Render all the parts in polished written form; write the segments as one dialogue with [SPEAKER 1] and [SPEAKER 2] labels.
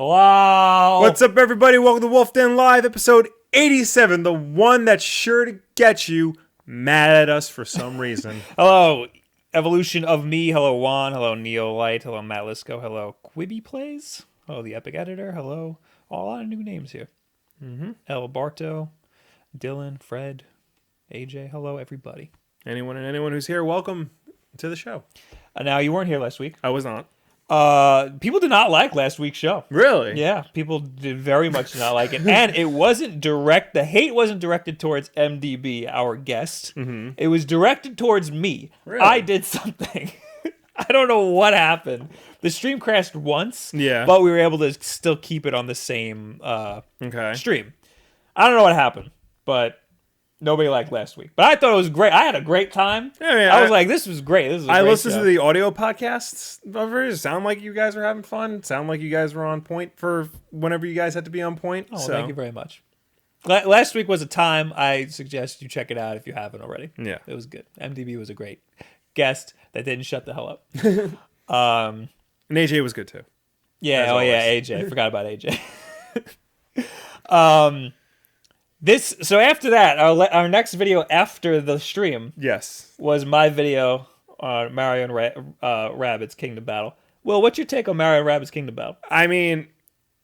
[SPEAKER 1] Hello.
[SPEAKER 2] What's up, everybody? Welcome to Wulff Den Live, episode 87, the one that's sure to get you mad at us for some reason.
[SPEAKER 1] Hello, evolution of me. Hello, Juan. Hello, Neo Light. Hello, Matt Lisco. Hello, Quibi Plays. Hello, the Epic Editor. Hello. A lot of new names here. El Barto, Dylan, Fred, AJ. Hello, everybody.
[SPEAKER 2] Anyone who's here, welcome to the show.
[SPEAKER 1] Now, you weren't here last week.
[SPEAKER 2] I was not.
[SPEAKER 1] People did not like last week's show.
[SPEAKER 2] Really?
[SPEAKER 1] Yeah, people did very much not like it. And it wasn't the hate wasn't directed towards MDB, our guest. It was directed towards me.
[SPEAKER 2] Really?
[SPEAKER 1] I did something. I don't know what happened. The stream crashed once,
[SPEAKER 2] Yeah.
[SPEAKER 1] but we were able to still keep it on the same stream. I don't know what happened, but nobody liked last week. But I thought it was great. I had a great time.
[SPEAKER 2] Yeah,
[SPEAKER 1] I was like, this was great. This was a
[SPEAKER 2] I
[SPEAKER 1] great
[SPEAKER 2] listened
[SPEAKER 1] show.
[SPEAKER 2] to the audio podcasts of it. Sound like you guys were having fun. Sound like you guys were on point for whenever you guys had to be on point.
[SPEAKER 1] Oh,
[SPEAKER 2] so.
[SPEAKER 1] thank you very much. Last week was a time. I suggest you check it out if you haven't already.
[SPEAKER 2] Yeah.
[SPEAKER 1] It was good. MDB was a great guest that didn't shut the hell up.
[SPEAKER 2] And AJ was good too.
[SPEAKER 1] Yeah.
[SPEAKER 2] As
[SPEAKER 1] Oh, yeah.
[SPEAKER 2] always.
[SPEAKER 1] AJ. Forgot about AJ. So after that, our next video after the stream
[SPEAKER 2] Yes.
[SPEAKER 1] was my video on Mario and Rabbids Kingdom Battle. Will, what's your take on Mario and Rabbids Kingdom Battle?
[SPEAKER 2] I mean,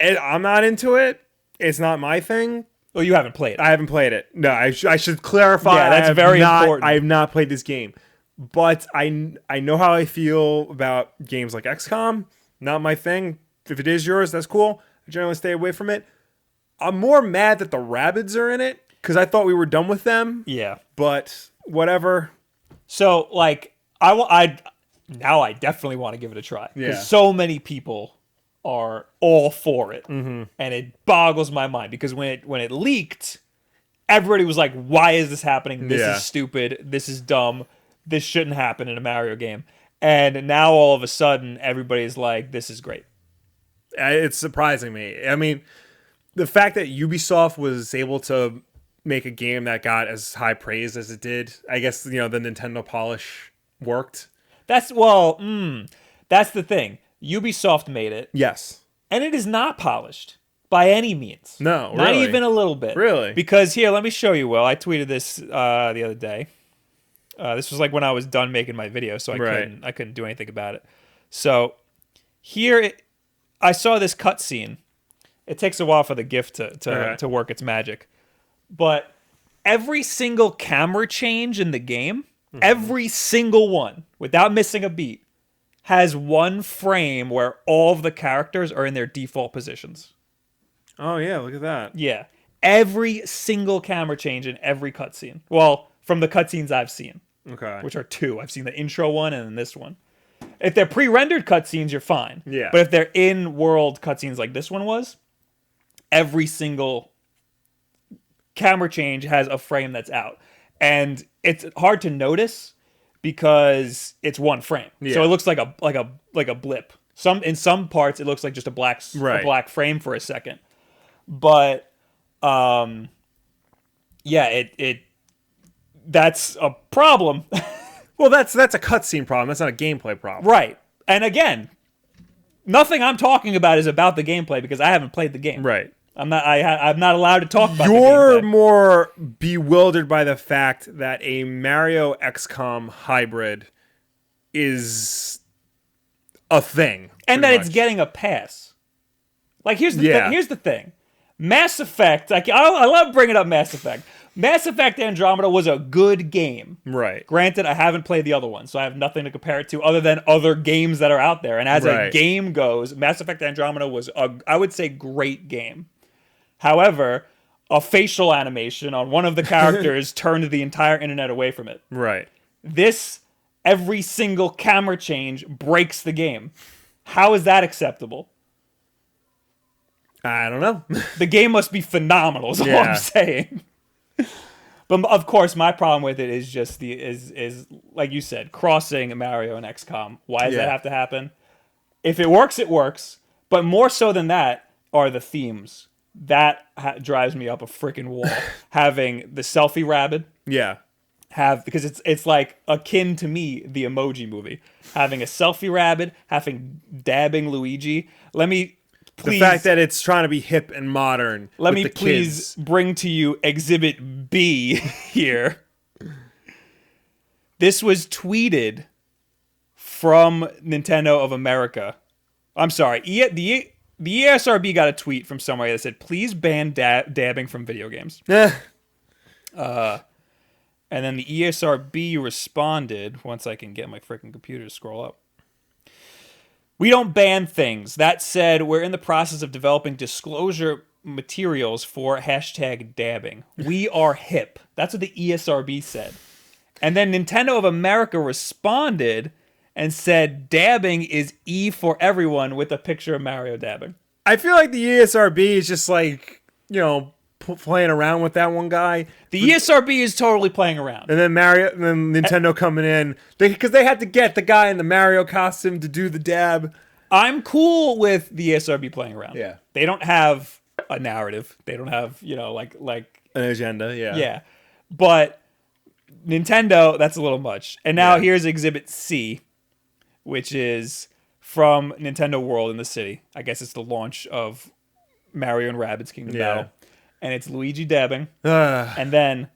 [SPEAKER 2] I'm not into it. It's not my thing.
[SPEAKER 1] Oh, you haven't played it.
[SPEAKER 2] I haven't played it. No, I should clarify.
[SPEAKER 1] Yeah, that's very important.
[SPEAKER 2] I have not played this game, but I know how I feel about games like XCOM. Not my thing. If it is yours, that's cool. I generally stay away from it. I'm more mad that the Rabbids are in it because I thought we were done with them.
[SPEAKER 1] Yeah.
[SPEAKER 2] But whatever.
[SPEAKER 1] So, like, I definitely want to give it a try.
[SPEAKER 2] Yeah.
[SPEAKER 1] Because so many people are all for it. And it boggles my mind because when it leaked, everybody was like, why is this happening? This
[SPEAKER 2] Yeah.
[SPEAKER 1] is stupid. This is dumb. This shouldn't happen in a Mario game. And now all of a sudden, everybody's like, this is great.
[SPEAKER 2] It's surprising me. I mean, the fact that Ubisoft was able to make a game that got as high praise as it did, I guess, the Nintendo polish worked.
[SPEAKER 1] That's the thing. Ubisoft made it,
[SPEAKER 2] Yes.
[SPEAKER 1] and it is not polished by any means.
[SPEAKER 2] No,
[SPEAKER 1] Not
[SPEAKER 2] really?
[SPEAKER 1] even a little bit.
[SPEAKER 2] Really?
[SPEAKER 1] Because here, let me show you, Will. I tweeted this the other day. This was like when I was done making my video, so I couldn't do anything about it. So here, I saw this cutscene. It takes a while for the GIF to work its magic. But every single camera change in the game, every single one, without missing a beat, has one frame where all of the characters are in their default positions.
[SPEAKER 2] Oh, yeah, look at that.
[SPEAKER 1] Yeah. Every single camera change in every cutscene. Well, from the cutscenes I've seen,
[SPEAKER 2] Okay.
[SPEAKER 1] which are two. I've seen the intro one and then this one. If they're pre-rendered cutscenes, you're fine.
[SPEAKER 2] Yeah.
[SPEAKER 1] But if they're in-world cutscenes like this one was, every single camera change has a frame that's out. And it's hard to notice because it's one frame.
[SPEAKER 2] Yeah.
[SPEAKER 1] So it looks like a blip. In some parts it looks like just a black frame for a second. But that's a problem.
[SPEAKER 2] Well, that's a cutscene problem. That's not a gameplay problem.
[SPEAKER 1] Right. And again, nothing I'm talking about is about the gameplay because I haven't played the game.
[SPEAKER 2] Right.
[SPEAKER 1] I'm not allowed to talk about the
[SPEAKER 2] You're
[SPEAKER 1] gameplay.
[SPEAKER 2] more bewildered by the fact that a Mario XCOM hybrid is a thing.
[SPEAKER 1] And that
[SPEAKER 2] pretty
[SPEAKER 1] it's
[SPEAKER 2] much.
[SPEAKER 1] getting a pass. Like, here's the thing. Mass Effect, I love bringing up Mass Effect. Mass Effect Andromeda was a good game.
[SPEAKER 2] Right.
[SPEAKER 1] Granted, I haven't played the other one, so I have nothing to compare it to other than other games that are out there. And as a game goes, Mass Effect Andromeda was, I would say, great game. However, a facial animation on one of the characters turned the entire internet away from it.
[SPEAKER 2] Right.
[SPEAKER 1] Every single camera change breaks the game. How is that acceptable?
[SPEAKER 2] I don't know.
[SPEAKER 1] The game must be phenomenal, is all I'm saying. But of course, my problem with it is just is like you said, crossing Mario and XCOM. Why does that have to happen? If it works, it works. But more so than that are the themes. That drives me up a freaking wall. Having the selfie rabbit.
[SPEAKER 2] Yeah.
[SPEAKER 1] Because it's like akin to me, the Emoji Movie. Having a selfie rabbit, having dabbing Luigi. Let me
[SPEAKER 2] the fact that it's trying to be hip and modern.
[SPEAKER 1] Let me please bring to you Exhibit B here. This was tweeted from Nintendo of America. I'm sorry. The ESRB got a tweet from somebody that said, please ban dabbing from video games. And then the ESRB responded, once I can get my freaking computer to scroll up. We don't ban things. That said, we're in the process of developing disclosure materials for #dabbing. We are hip. That's what the ESRB said. And then Nintendo of America responded and said, dabbing is E for everyone, with a picture of Mario dabbing.
[SPEAKER 2] I feel like the ESRB is just like, playing around with that one guy.
[SPEAKER 1] The ESRB is totally playing around.
[SPEAKER 2] And then Nintendo coming in. Because they had to get the guy in the Mario costume to do the dab.
[SPEAKER 1] I'm cool with the ESRB playing around.
[SPEAKER 2] Yeah.
[SPEAKER 1] They don't have a narrative. They don't have, like
[SPEAKER 2] an agenda, yeah.
[SPEAKER 1] Yeah. But Nintendo, that's a little much. And now here's Exhibit C, which is from Nintendo World in the city. I guess it's the launch of Mario and Rabbids Kingdom Battle. And it's Luigi dabbing. And then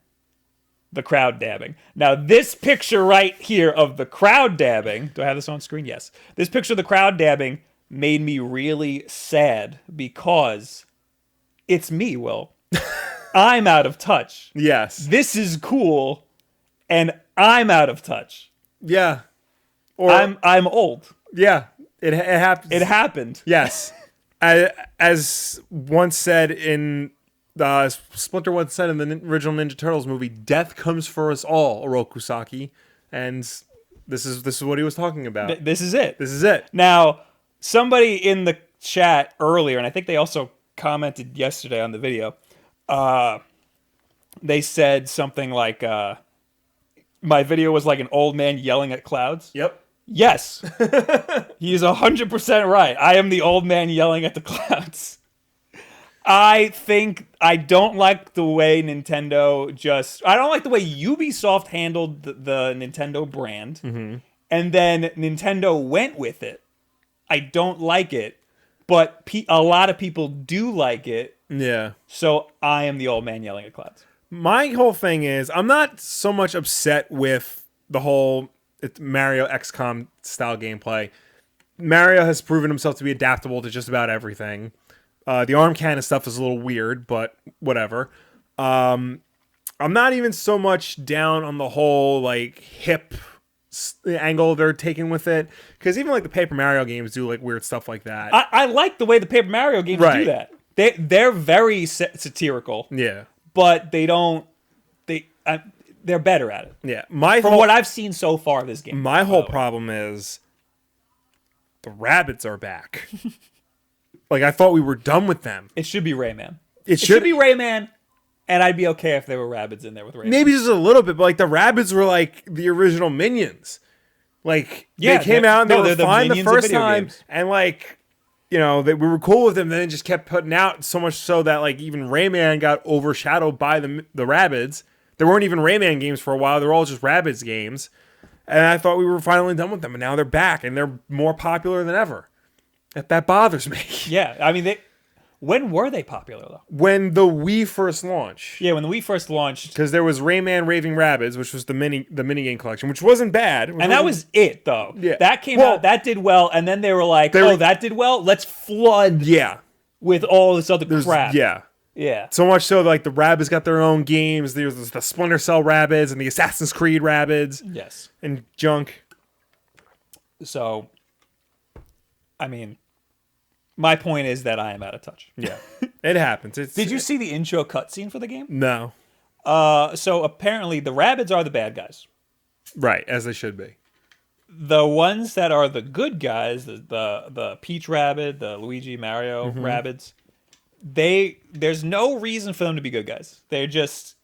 [SPEAKER 1] the crowd dabbing. Now, this picture right here of the crowd dabbing... Do I have this on screen? Yes. This picture of the crowd dabbing made me really sad because it's me, Will. I'm out of touch.
[SPEAKER 2] Yes.
[SPEAKER 1] This is cool, and I'm out of touch.
[SPEAKER 2] Yeah. Or
[SPEAKER 1] I'm old.
[SPEAKER 2] Yeah. It happens.
[SPEAKER 1] It happened.
[SPEAKER 2] Yes. As once said in... Splinter once said in the original Ninja Turtles movie, death comes for us all, Oroku Saki. And this is what he was talking about.
[SPEAKER 1] This is it.
[SPEAKER 2] This is it.
[SPEAKER 1] Now, somebody in the chat earlier, and I think they also commented yesterday on the video, they said something like, my video was like an old man yelling at clouds.
[SPEAKER 2] Yep.
[SPEAKER 1] Yes. He is 100% right. I am the old man yelling at the clouds. I don't like the way Nintendo I don't like the way Ubisoft handled the Nintendo brand. Mm-hmm. And then Nintendo went with it. I don't like it, but a lot of people do like it.
[SPEAKER 2] Yeah.
[SPEAKER 1] So I am the old man yelling at clouds.
[SPEAKER 2] My whole thing is, I'm not so much upset with the whole Mario XCOM style gameplay. Mario has proven himself to be adaptable to just about everything. The arm cannon stuff is a little weird, but whatever. I'm not even so much down on the whole like hip angle they're taking with it, because even like the Paper Mario games do like weird stuff like that.
[SPEAKER 1] I like the way the Paper Mario games do that. They're very satirical.
[SPEAKER 2] Yeah, but
[SPEAKER 1] they're better at it.
[SPEAKER 2] Yeah,
[SPEAKER 1] from what I've seen so far of this game.
[SPEAKER 2] My whole problem is the Rabbids are back. Like, I thought we were done with them.
[SPEAKER 1] It should be Rayman.
[SPEAKER 2] It should
[SPEAKER 1] be Rayman, and I'd be okay if there were Rabbids in there with Rayman.
[SPEAKER 2] Maybe just a little bit, but like the Rabbids were like the original Minions. Like, they came out and they were fine the first time, and like, we were cool with them. Then it just kept putting out so much so that like even Rayman got overshadowed by the Rabbids. There weren't even Rayman games for a while. They were all just Rabbids games, and I thought we were finally done with them. And now they're back, and they're more popular than ever. That bothers me.
[SPEAKER 1] Yeah, I mean, when were they popular, though?
[SPEAKER 2] When the Wii first launched.
[SPEAKER 1] Yeah, when the Wii first launched.
[SPEAKER 2] Because there was Rayman Raving Rabbids, which was the minigame collection, which wasn't bad.
[SPEAKER 1] That was it, though.
[SPEAKER 2] Yeah.
[SPEAKER 1] That came out, that did well, and then they were like, that did well? Let's flood with all this other crap.
[SPEAKER 2] Yeah.
[SPEAKER 1] Yeah.
[SPEAKER 2] So much so, like, the Rabbids got their own games. There's the Splinter Cell Rabbids and the Assassin's Creed Rabbids.
[SPEAKER 1] Yes.
[SPEAKER 2] And junk.
[SPEAKER 1] So, I mean... My point is that I am out of touch.
[SPEAKER 2] Yeah, it happens.
[SPEAKER 1] Did you see the intro cutscene for the game?
[SPEAKER 2] No.
[SPEAKER 1] So apparently the Rabbids are the bad guys.
[SPEAKER 2] Right, as they should be.
[SPEAKER 1] The ones that are the good guys, the Peach Rabbid, the Luigi Mario Rabbids, there's no reason for them to be good guys. They just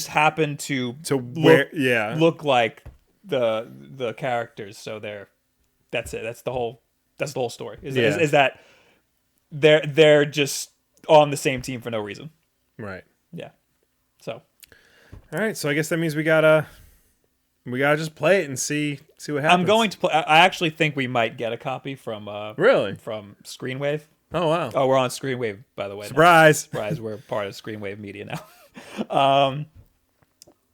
[SPEAKER 1] happen to look like the characters. So that's it. That's the whole story. Is that they're just on the same team for no reason.
[SPEAKER 2] Right.
[SPEAKER 1] Yeah. So.
[SPEAKER 2] All right. So I guess that means we gotta just play it and see what happens.
[SPEAKER 1] I'm going to play. I actually think we might get a copy from
[SPEAKER 2] really
[SPEAKER 1] from Screenwave.
[SPEAKER 2] Oh, wow.
[SPEAKER 1] Oh, we're on Screenwave, by the way.
[SPEAKER 2] Surprise.
[SPEAKER 1] Surprise, we're part of Screenwave Media now.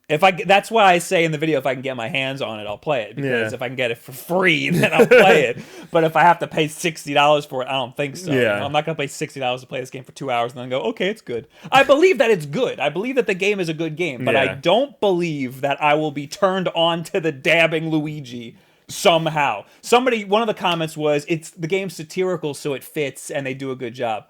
[SPEAKER 1] That's why I say in the video, if I can get my hands on it, I'll play it. Because if I can get it for free, then I'll play it. But if I have to pay $60 for it, I don't think so.
[SPEAKER 2] Yeah.
[SPEAKER 1] You know, I'm not going to pay $60 to play this game for 2 hours and then go, okay, it's good. I believe that it's good. I believe that the game is a good game. But I don't believe that I will be turned on to the dabbing Luigi somehow. One of the comments was, the game's satirical, so it fits, and they do a good job.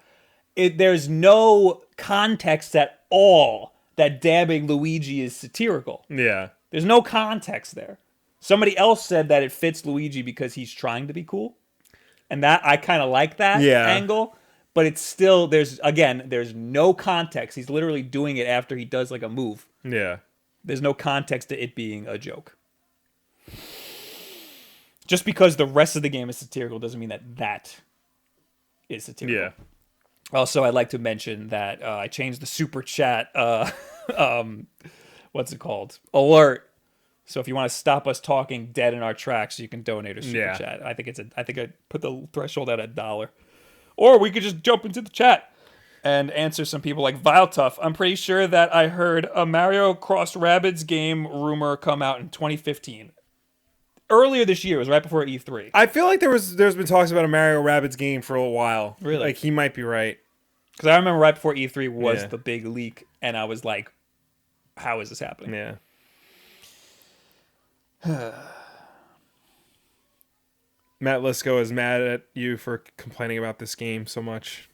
[SPEAKER 1] There's no context at all that dabbing Luigi is satirical.
[SPEAKER 2] Yeah.
[SPEAKER 1] There's no context there. Somebody else said that it fits Luigi because he's trying to be cool. And that I kind of like that angle. But it's still, there's no context. He's literally doing it after he does like a move.
[SPEAKER 2] Yeah.
[SPEAKER 1] There's no context to it being a joke. Just because the rest of the game is satirical doesn't mean that is satirical.
[SPEAKER 2] Yeah.
[SPEAKER 1] Also, I'd like to mention that I changed the super chat, what's it called? Alert. So if you want to stop us talking dead in our tracks, you can donate a super chat. I think I put the threshold at $1. Or we could just jump into the chat and answer some people like Viletuff. I'm pretty sure that I heard a Mario Cross Rabbids game rumor come out in 2015. Earlier this year, it was right before E3.
[SPEAKER 2] I feel like there's been talks about a Mario Rabbids game for a while.
[SPEAKER 1] Really?
[SPEAKER 2] Like, he might be right.
[SPEAKER 1] Because I remember right before E3 was the big leak, and I was like, how is this happening?
[SPEAKER 2] Yeah. Matt Lisco is mad at you for complaining about this game so much.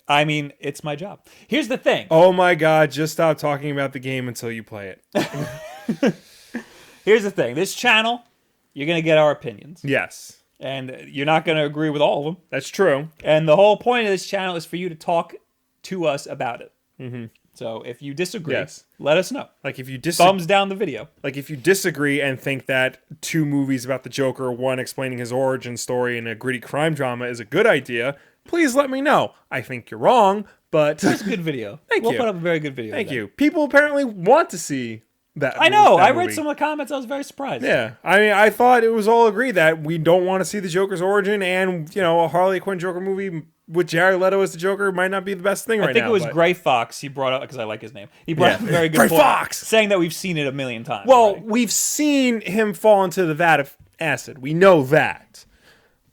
[SPEAKER 1] I mean, it's my job. Here's the thing.
[SPEAKER 2] Oh my God, just stop talking about the game until you play it.
[SPEAKER 1] Here's the thing. This channel, you're going to get our opinions.
[SPEAKER 2] Yes.
[SPEAKER 1] And you're not going to agree with all of them.
[SPEAKER 2] That's true.
[SPEAKER 1] And the whole point of this channel is for you to talk to us about it.
[SPEAKER 2] Mm-hmm.
[SPEAKER 1] So if you disagree, let us know.
[SPEAKER 2] Like if you
[SPEAKER 1] thumbs down the video.
[SPEAKER 2] Like if you disagree and think that 2 movies about the Joker, one explaining his origin story and a gritty crime drama is a good idea, please let me know. I think you're wrong, but
[SPEAKER 1] it's a good video. We'll put up a very good video.
[SPEAKER 2] Thank you. People apparently want to see that.
[SPEAKER 1] I know. I read some of the comments. I was very surprised.
[SPEAKER 2] Yeah. I mean, I thought it was all agreed that we don't want to see the Joker's origin, and, you know, a Harley Quinn Joker movie with Jared Leto as the Joker might not be the best thing right now.
[SPEAKER 1] I think it was Gray Fox. He brought up, because I like his name. He brought up a very good point. Gray Fox! Saying that we've seen it a million times.
[SPEAKER 2] Well, we've seen him fall into the vat of acid. We know that.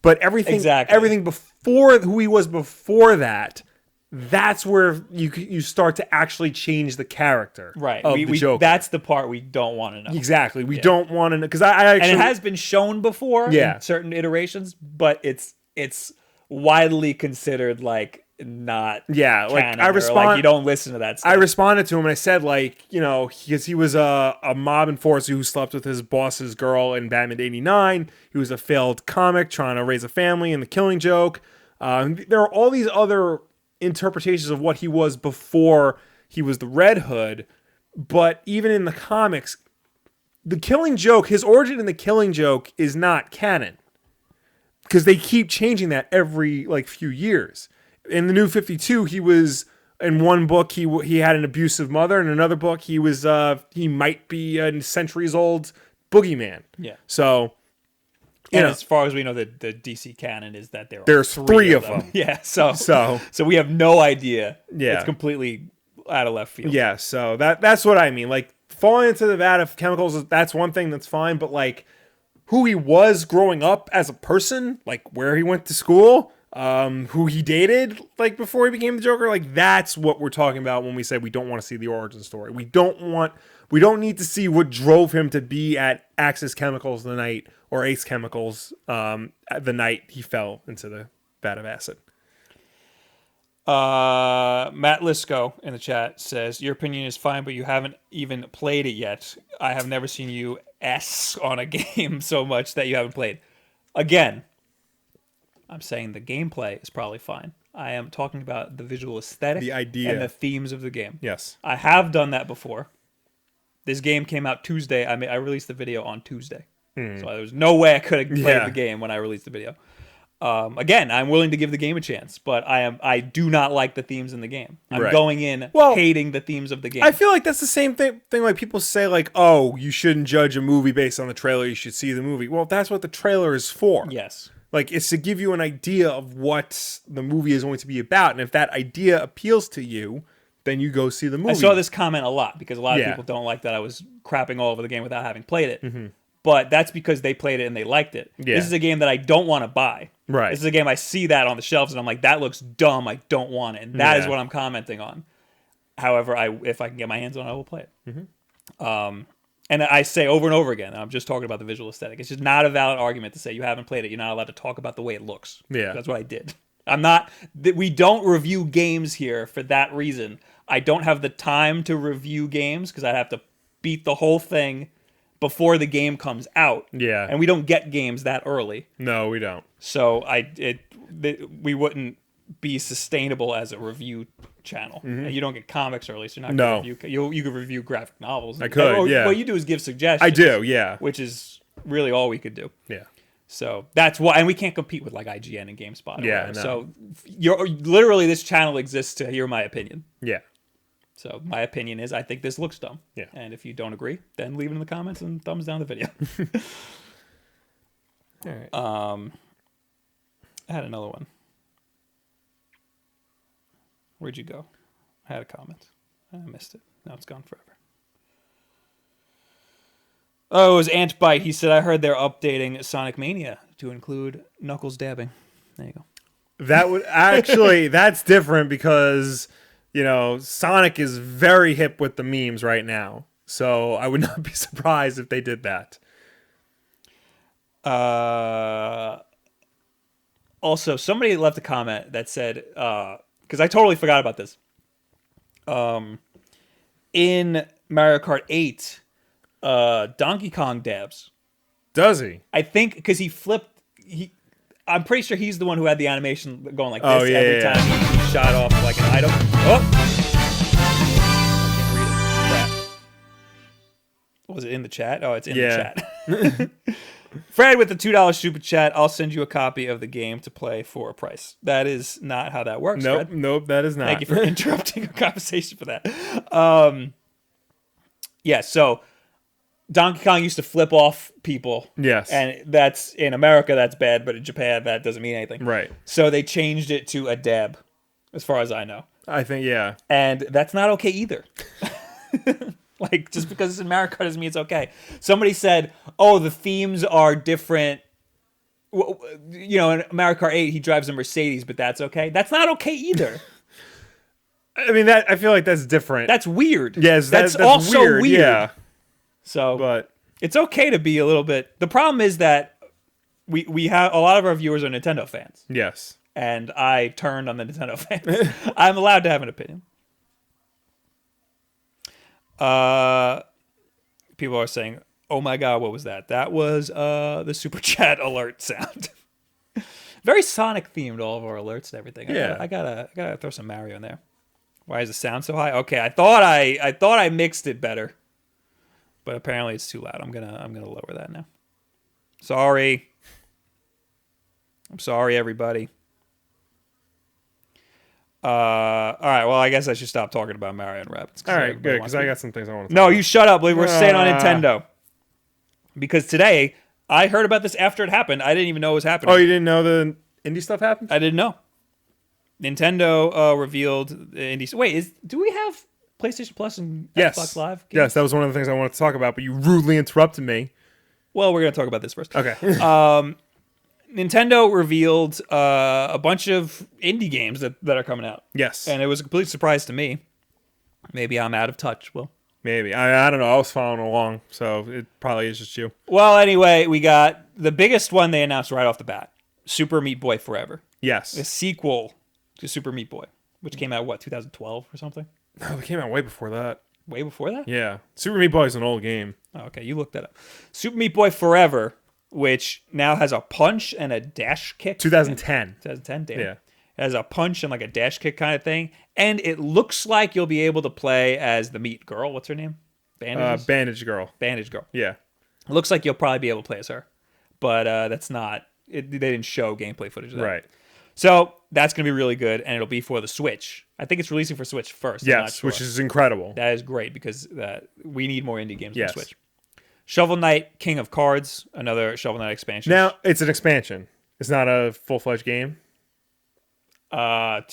[SPEAKER 2] But everything before who he was before that, that's where you start to actually change the character of the Joker.
[SPEAKER 1] That's the part we don't want to know.
[SPEAKER 2] Exactly. We don't want to know. Because I actually...
[SPEAKER 1] And it has been shown before in certain iterations, but it's widely considered like not canon, like you don't listen to that stuff.
[SPEAKER 2] I responded to him and I said, like, you know, because he was a mob enforcer who slept with his boss's girl in Batman '89. He was a failed comic trying to raise a family in The Killing Joke. There are all these other interpretations of what he was before he was the Red Hood, but even in the comics, The Killing Joke, his origin in The Killing Joke is not canon. Because they keep changing that every few years. In the New 52, he was in one book he had an abusive mother, in another book he might be a centuries old boogeyman.
[SPEAKER 1] Yeah.
[SPEAKER 2] So,
[SPEAKER 1] as far as we know, the DC canon is that
[SPEAKER 2] there's three of them.
[SPEAKER 1] Yeah. So we have no idea.
[SPEAKER 2] Yeah.
[SPEAKER 1] It's completely out of left field.
[SPEAKER 2] Yeah. So that's what I mean. Like falling into the vat of chemicals, that's one thing that's fine, but like, who he was growing up as a person, like where he went to school, who he dated, like before he became the Joker, like that's what we're talking about when we say we don't want to see the origin story. We don't need to see what drove him to be at Axis Chemicals the night, or Ace Chemicals the night he fell into the vat of acid.
[SPEAKER 1] Matt Lisco in the chat says, your opinion is fine, but you haven't even played it yet. I have never seen you S on a game so much that you haven't played. Again, I'm saying the gameplay is probably fine. I am talking about the visual aesthetic,
[SPEAKER 2] the idea,
[SPEAKER 1] and the themes of the game.
[SPEAKER 2] Yes.
[SPEAKER 1] I have done that before. This game came out Tuesday. I released the video on Tuesday. So there was no way I could have played the game when I released the video. Again, I'm willing to give the game a chance, but I do not like the themes in the game. I'm going in hating the themes of the game.
[SPEAKER 2] I feel like that's the same thing like people say, like, oh, you shouldn't judge a movie based on the trailer, you should see the movie. Well, that's what the trailer is for.
[SPEAKER 1] Yes.
[SPEAKER 2] Like, it's to give you an idea of what the movie is going to be about. And if that idea appeals to you, then you go see the movie.
[SPEAKER 1] I saw this comment a lot because a lot of people don't like that I was crapping all over the game without having played it.
[SPEAKER 2] Mm-hmm.
[SPEAKER 1] But that's because they played it and they liked it.
[SPEAKER 2] Yeah.
[SPEAKER 1] This is a game that I don't want to buy.
[SPEAKER 2] Right.
[SPEAKER 1] This is a game I see that on the shelves and I'm like, that looks dumb. I don't want it. And that is what I'm commenting on. However, if I can get my hands on it, I will play it.
[SPEAKER 2] Mm-hmm.
[SPEAKER 1] And I say over and over again, I'm just talking about the visual aesthetic. It's just not a valid argument to say you haven't played it. You're not allowed to talk about the way it looks.
[SPEAKER 2] Yeah.
[SPEAKER 1] That's what I did. I'm not... We don't review games here for that reason. I don't have the time to review games because I'd have to beat the whole thing before the game comes out.
[SPEAKER 2] Yeah.
[SPEAKER 1] And we don't get games that early.
[SPEAKER 2] No, we don't.
[SPEAKER 1] So we wouldn't be sustainable as a review channel. And you don't get comics early, so you're not going to review. You could review graphic novels.
[SPEAKER 2] I could, yeah.
[SPEAKER 1] What you do is give suggestions.
[SPEAKER 2] I do, yeah.
[SPEAKER 1] Which is really all we could do.
[SPEAKER 2] Yeah.
[SPEAKER 1] So that's why, and we can't compete with like IGN and GameSpot.
[SPEAKER 2] Yeah, no.
[SPEAKER 1] So literally this channel exists to hear my opinion.
[SPEAKER 2] Yeah.
[SPEAKER 1] So my opinion is I think this looks dumb.
[SPEAKER 2] Yeah.
[SPEAKER 1] And if you don't agree, then leave it in the comments and thumbs down the video.
[SPEAKER 2] All right.
[SPEAKER 1] I had another one. Where'd you go? I had a comment. I missed it. Now it's gone forever. Oh, it was Antbite. He said, I heard they're updating Sonic Mania to include Knuckles dabbing. There you go.
[SPEAKER 2] That would actually, that's different because, Sonic is very hip with the memes right now. So I would not be surprised if they did that.
[SPEAKER 1] Also, somebody left a comment that said, because I totally forgot about this. In Mario Kart 8, Donkey Kong dabs.
[SPEAKER 2] Does he?
[SPEAKER 1] I think because he flipped. I'm pretty sure he's the one who had the animation going like this every time he shot off like an item. Oh! I can't read it. Crap. Was it in the chat? Oh, it's in the chat. Fred with the $2 super chat. I'll send you a copy of the game to play for a price. That is not how that works.
[SPEAKER 2] Nope,
[SPEAKER 1] Fred.
[SPEAKER 2] nope, that is not.
[SPEAKER 1] Thank you for interrupting our conversation for that. So Donkey Kong used to flip off people.
[SPEAKER 2] Yes.
[SPEAKER 1] And that's in America, that's bad, but in Japan, that doesn't mean anything.
[SPEAKER 2] Right.
[SPEAKER 1] So they changed it to a dab, as far as I know.
[SPEAKER 2] I think, yeah.
[SPEAKER 1] And that's not okay either. Like, just because it's in America doesn't mean it's okay. Somebody said, oh, the themes are different. In Mario Kart 8, he drives a Mercedes, but that's okay. That's not okay either.
[SPEAKER 2] I mean, I feel like that's different.
[SPEAKER 1] That's weird.
[SPEAKER 2] Yes,
[SPEAKER 1] that's also weird.
[SPEAKER 2] Yeah.
[SPEAKER 1] So,
[SPEAKER 2] but
[SPEAKER 1] it's okay to be a little bit... The problem is that we have... A lot of our viewers are Nintendo fans.
[SPEAKER 2] Yes.
[SPEAKER 1] And I turned on the Nintendo fans. I'm allowed to have an opinion. People are saying, oh my god, what was that? That was the super chat alert sound. Very Sonic themed, all of our alerts and everything.
[SPEAKER 2] Yeah.
[SPEAKER 1] I gotta throw some Mario in there. Why is the sound so high? Okay, I thought I mixed it better, but apparently it's too loud. I'm gonna lower that now. Sorry. I'm sorry, everybody. All right, well, I guess I should stop talking about Mario and Rabbids.
[SPEAKER 2] All right, good, because I got some things I want to talk
[SPEAKER 1] No, you shut up. We're staying on Nintendo. Because today, I heard about this after it happened. I didn't even know it was happening.
[SPEAKER 2] Oh, you didn't know the indie stuff happened?
[SPEAKER 1] I didn't know. Nintendo revealed the indie... Wait, do we have PlayStation Plus and Xbox Live games?
[SPEAKER 2] Yes, that was one of the things I wanted to talk about, but you rudely interrupted me.
[SPEAKER 1] Well, we're going to talk about this first.
[SPEAKER 2] Okay.
[SPEAKER 1] Nintendo revealed a bunch of indie games that are coming out.
[SPEAKER 2] Yes.
[SPEAKER 1] And it was a complete surprise to me. Maybe I'm out of touch, Will.
[SPEAKER 2] Maybe. I don't know. I was following along, so it probably is just you.
[SPEAKER 1] Well, anyway, we got the biggest one they announced right off the bat. Super Meat Boy Forever.
[SPEAKER 2] Yes.
[SPEAKER 1] A sequel to Super Meat Boy, which came out, 2012 or something?
[SPEAKER 2] No, it came out way before that.
[SPEAKER 1] Way before that?
[SPEAKER 2] Yeah. Super Meat Boy is an old game.
[SPEAKER 1] Oh, okay, you looked that up. Super Meat Boy Forever, which now has a punch and a dash kick.
[SPEAKER 2] 2010.
[SPEAKER 1] 2010, damn.
[SPEAKER 2] Yeah.
[SPEAKER 1] It has a punch and like a dash kick kind of thing. And it looks like you'll be able to play as the meat girl. What's her name?
[SPEAKER 2] Bandage Girl.
[SPEAKER 1] Bandage Girl.
[SPEAKER 2] Yeah.
[SPEAKER 1] It looks like you'll probably be able to play as her. But that's not... They didn't show gameplay footage of that.
[SPEAKER 2] Right.
[SPEAKER 1] So that's going to be really good, and it'll be for the Switch. I think it's releasing for Switch first.
[SPEAKER 2] Yes, which is incredible.
[SPEAKER 1] That is great, because we need more indie games on
[SPEAKER 2] Yes.
[SPEAKER 1] Switch. Shovel Knight King of Cards, another Shovel Knight expansion.
[SPEAKER 2] Now, it's an expansion. It's not a full-fledged game?
[SPEAKER 1] I'll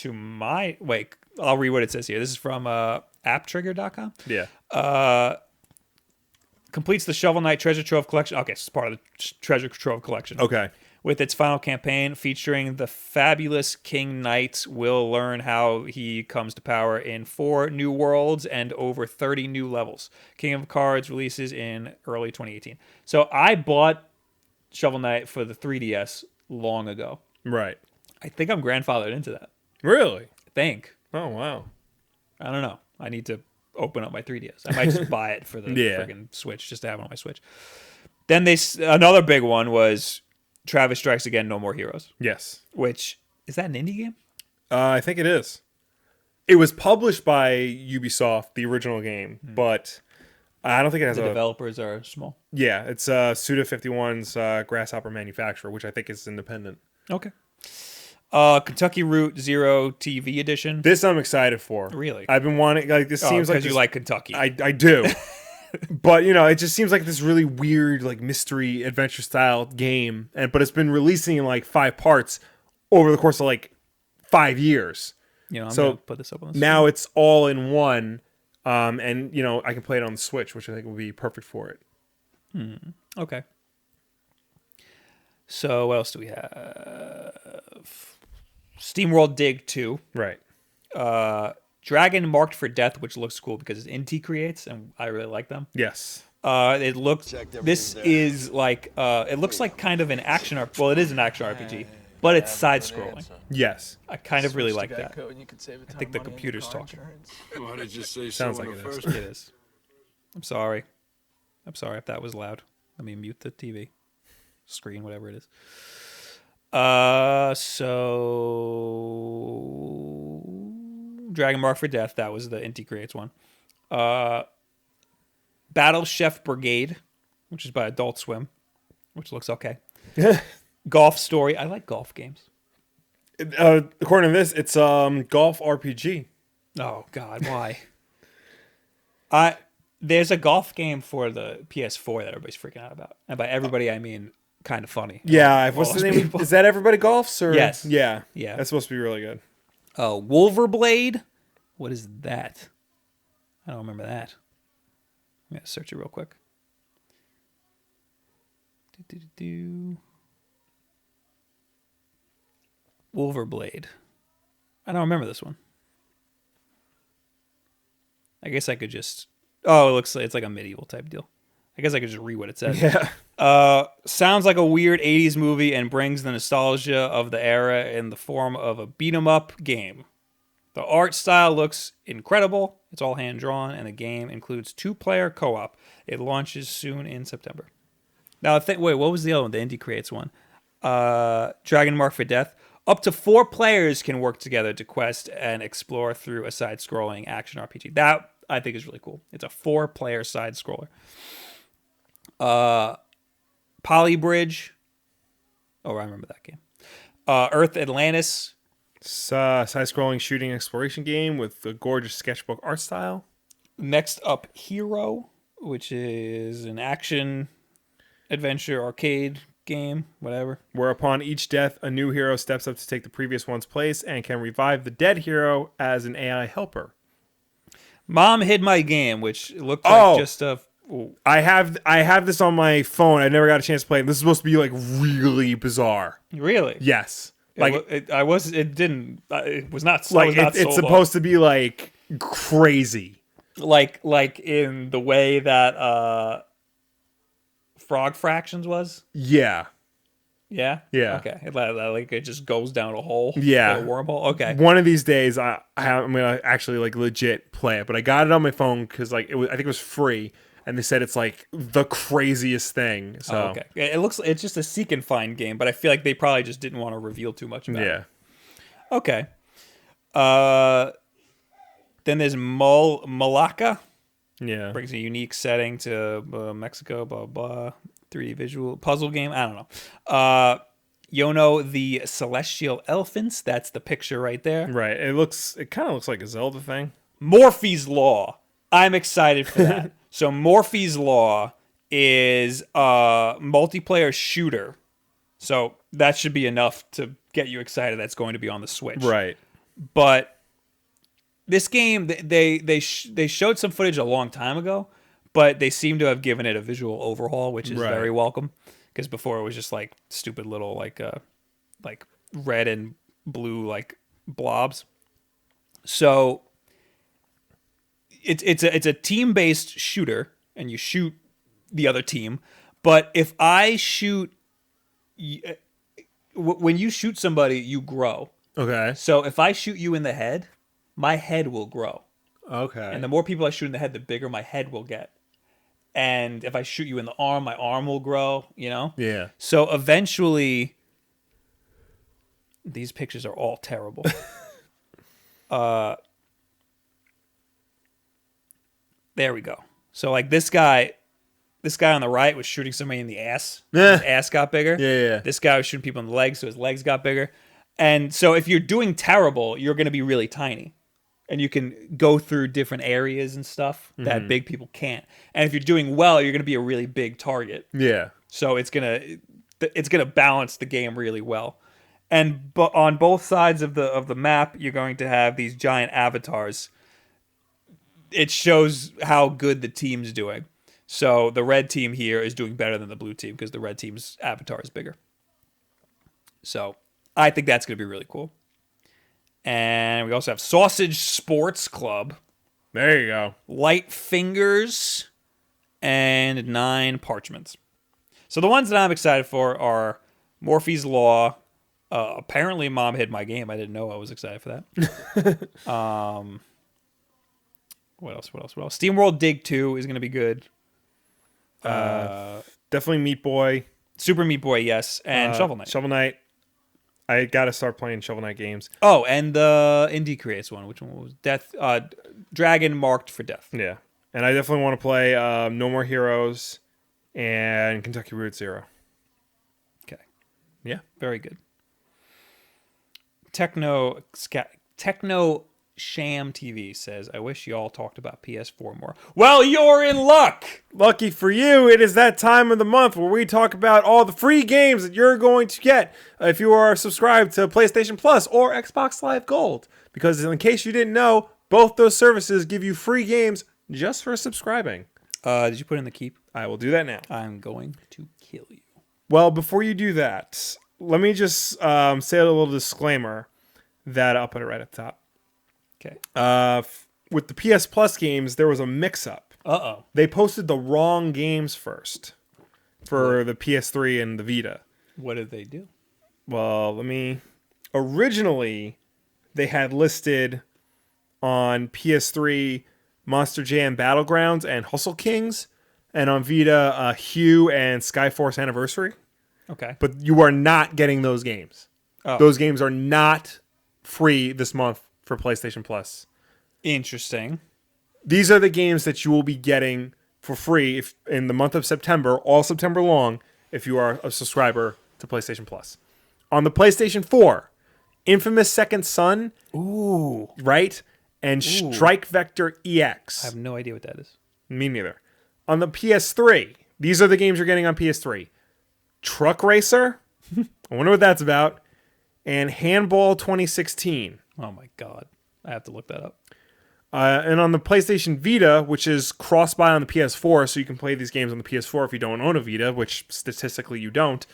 [SPEAKER 1] read what it says here. This is from apptrigger.com.
[SPEAKER 2] Yeah.
[SPEAKER 1] Completes the Shovel Knight Treasure Trove collection. Okay, it's part of the Treasure Trove collection.
[SPEAKER 2] Okay.
[SPEAKER 1] With its final campaign featuring the fabulous King Knight, will learn how he comes to power in 4 new worlds and over 30 new levels. King of Cards releases in early 2018. So I bought Shovel Knight for the 3DS long ago.
[SPEAKER 2] Right.
[SPEAKER 1] I think I'm grandfathered into that.
[SPEAKER 2] Really?
[SPEAKER 1] I think.
[SPEAKER 2] Oh, wow.
[SPEAKER 1] I don't know. I need to open up my 3DS. I might just buy it for the freaking Switch, just to have it on my Switch. Then another big one was Travis Strikes Again, No More Heroes.
[SPEAKER 2] Yes.
[SPEAKER 1] Which, is that an indie game?
[SPEAKER 2] I think it is. It was published by Ubisoft, the original game, but I don't think it has
[SPEAKER 1] the developers are small.
[SPEAKER 2] Yeah, it's Suda51's Grasshopper Manufacturer, which I think is independent.
[SPEAKER 1] Okay. Kentucky Route Zero TV edition.
[SPEAKER 2] This I'm excited for.
[SPEAKER 1] Really?
[SPEAKER 2] I've been wanting, like, this seems like
[SPEAKER 1] because you like Kentucky.
[SPEAKER 2] I do. But, it just seems like this really weird, like, mystery adventure style game. But it's been releasing in like 5 parts over the course of like 5 years.
[SPEAKER 1] I'm gonna put this up on the
[SPEAKER 2] now it's all in one. And I can play it on the Switch, which I think will be perfect for it.
[SPEAKER 1] Okay. So what else do we have? SteamWorld Dig 2.
[SPEAKER 2] Right.
[SPEAKER 1] Dragon Marked for Death, which looks cool because it's Inti creates, and I really like them.
[SPEAKER 2] Yes.
[SPEAKER 1] It looks. This is like. It looks like kind of an action. Well, it is an action RPG, but it's side scrolling.
[SPEAKER 2] Yes.
[SPEAKER 1] I kind of really like that. I think the computer's talking.
[SPEAKER 3] Why did you say
[SPEAKER 2] Sounds
[SPEAKER 3] so
[SPEAKER 2] like
[SPEAKER 3] in the
[SPEAKER 2] it is.
[SPEAKER 3] first
[SPEAKER 1] It is. I'm sorry if that was loud. Let me mute the TV screen, whatever it is. So Dragon Mark for Death, that was the Inti Creates one. Battle Chef Brigade, which is by Adult Swim, which looks okay. Golf Story. I like golf games.
[SPEAKER 2] According to this, it's golf RPG.
[SPEAKER 1] Oh God, why? There's a golf game for the PS4 that everybody's freaking out about, and by everybody I mean kind of funny.
[SPEAKER 2] Yeah, what's the name? Is that Everybody Golfs? Or?
[SPEAKER 1] Yes.
[SPEAKER 2] Yeah.
[SPEAKER 1] Yeah.
[SPEAKER 2] That's supposed to be really good.
[SPEAKER 1] Oh, Wolverblade. What is that? I don't remember that. I'm gonna search it real quick. Wolverblade. I don't remember this one. I guess I could just. Oh, it looks like it's like a medieval type deal. I guess I could just read what it says.
[SPEAKER 2] Yeah.
[SPEAKER 1] Sounds like a weird 80s movie and brings the nostalgia of the era in the form of a beat-em-up game. The art style looks incredible. It's all hand-drawn, and the game includes 2-player co-op. It launches soon in September. Now, wait, what was the other one? The Indie Creates one. Dragon Mark for Death. Up to 4 players can work together to quest and explore through a side-scrolling action RPG. That, I think, is really cool. It's a 4-player side-scroller. Polybridge. Oh, I remember that game. Earth Atlantis.
[SPEAKER 2] Side-scrolling shooting exploration game with a gorgeous sketchbook art style.
[SPEAKER 1] Next up, Hero, which is an action adventure arcade game, whatever.
[SPEAKER 2] Where upon each death, a new hero steps up to take the previous one's place and can revive the dead hero as an AI helper.
[SPEAKER 1] Mom Hid My Game, which looked like just a... Ooh.
[SPEAKER 2] I have this on my phone. I never got a chance to play it. This is supposed to be like really bizarre.
[SPEAKER 1] Really?
[SPEAKER 2] Yes. Like
[SPEAKER 1] it was not
[SPEAKER 2] like it's supposed to be like crazy.
[SPEAKER 1] Like in the way that Frog Fractions was.
[SPEAKER 2] Yeah.
[SPEAKER 1] Yeah.
[SPEAKER 2] Yeah.
[SPEAKER 1] Okay. Like it just goes down a hole.
[SPEAKER 2] Yeah.
[SPEAKER 1] Like a wormhole. Okay.
[SPEAKER 2] One of these days, I'm gonna actually like legit play it. But I got it on my phone because like I think it was free, and they said it's like the craziest thing. So
[SPEAKER 1] okay. It's just a seek and find game, but I feel like they probably just didn't want to reveal too much about it. Okay. Then there's Malacca.
[SPEAKER 2] Yeah.
[SPEAKER 1] Brings a unique setting to Mexico, blah, blah. 3D visual puzzle game. I don't know. Yono the Celestial Elephants. That's the picture right there.
[SPEAKER 2] Right. It kind of looks like a Zelda thing.
[SPEAKER 1] Morphe's Law. I'm excited for that. So Morphe's Law is a multiplayer shooter. So that should be enough to get you excited that's going to be on the Switch.
[SPEAKER 2] Right.
[SPEAKER 1] But this game, they showed some footage a long time ago, but they seem to have given it a visual overhaul, which is very welcome. Because before it was just like stupid little like red and blue like blobs. So it's a team-based shooter, and you shoot the other team. But if I shoot, when you shoot somebody, you grow.
[SPEAKER 2] Okay.
[SPEAKER 1] So if I shoot you in the head, my head will grow.
[SPEAKER 2] Okay.
[SPEAKER 1] And the more people I shoot in the head, the bigger my head will get. And if I shoot you in the arm, my arm will grow, you know?
[SPEAKER 2] Yeah.
[SPEAKER 1] So eventually, these pictures are all terrible. There we go. So like this guy on the right was shooting somebody in the ass. His ass got bigger.
[SPEAKER 2] Yeah.
[SPEAKER 1] This guy was shooting people in the legs, so his legs got bigger. And so if you're doing terrible, you're going to be really tiny. And you can go through different areas and stuff that big people can't. And if you're doing well, you're going to be a really big target.
[SPEAKER 2] Yeah.
[SPEAKER 1] So it's gonna balance the game really well. And on both sides of the map, you're going to have these giant avatars. It shows how good the team's doing. So the red team here is doing better than the blue team because the red team's avatar is bigger. So I think that's going to be really cool. And we also have Sausage Sports Club.
[SPEAKER 2] There you go.
[SPEAKER 1] Light Fingers, and 9 Parchments. So the ones that I'm excited for are Morphe's Law. Apparently, Mom hid my game. I didn't know I was excited for that. What else? SteamWorld Dig 2 is going to be good.
[SPEAKER 2] Definitely Meat Boy.
[SPEAKER 1] Super Meat Boy, yes. And Shovel Knight.
[SPEAKER 2] Shovel Knight. I got to start playing Shovel Knight games.
[SPEAKER 1] Oh, and the Indie Creates one. Which one was Death? Dragon Marked for Death.
[SPEAKER 2] Yeah. And I definitely want to play No More Heroes and Kentucky Route Zero.
[SPEAKER 1] Okay.
[SPEAKER 2] Yeah.
[SPEAKER 1] Very good. Techno Sham TV says, I wish y'all talked about PS4 more. Well, you're in luck!
[SPEAKER 2] Lucky for you, it is that time of the month where we talk about all the free games that you're going to get if you are subscribed to PlayStation Plus or Xbox Live Gold. Because in case you didn't know, both those services give you free games just for subscribing.
[SPEAKER 1] Did you put in the keep?
[SPEAKER 2] I will do that now.
[SPEAKER 1] I'm going to kill you.
[SPEAKER 2] Well, before you do that, let me just say a little disclaimer that I'll put it right at the top.
[SPEAKER 1] Okay.
[SPEAKER 2] With the PS Plus games, there was a mix-up.
[SPEAKER 1] Uh-oh.
[SPEAKER 2] They posted the wrong games first for the PS3 and the Vita.
[SPEAKER 1] What did they do?
[SPEAKER 2] Well, originally, they had listed on PS3 Monster Jam Battlegrounds and Hustle Kings, and on Vita, Hue and Skyforce Anniversary.
[SPEAKER 1] Okay.
[SPEAKER 2] But you are not getting those games.
[SPEAKER 1] Oh.
[SPEAKER 2] Those games are not free this month for PlayStation Plus.
[SPEAKER 1] Interesting.
[SPEAKER 2] These are the games that you will be getting for free if in the month of September, all September long, if you are a subscriber to PlayStation Plus. On the PlayStation 4, Infamous Second Son.
[SPEAKER 1] Ooh.
[SPEAKER 2] Right? And Strike Vector EX.
[SPEAKER 1] I have no idea what that is.
[SPEAKER 2] Me neither. On the PS3, these are the games you're getting on PS3. Truck Racer. I wonder what that's about. And Handball 2016.
[SPEAKER 1] Oh my god. I have to look that up.
[SPEAKER 2] And on the PlayStation Vita, which is cross-buy on the PS4, so you can play these games on the PS4 if you don't own a Vita, which statistically you don't,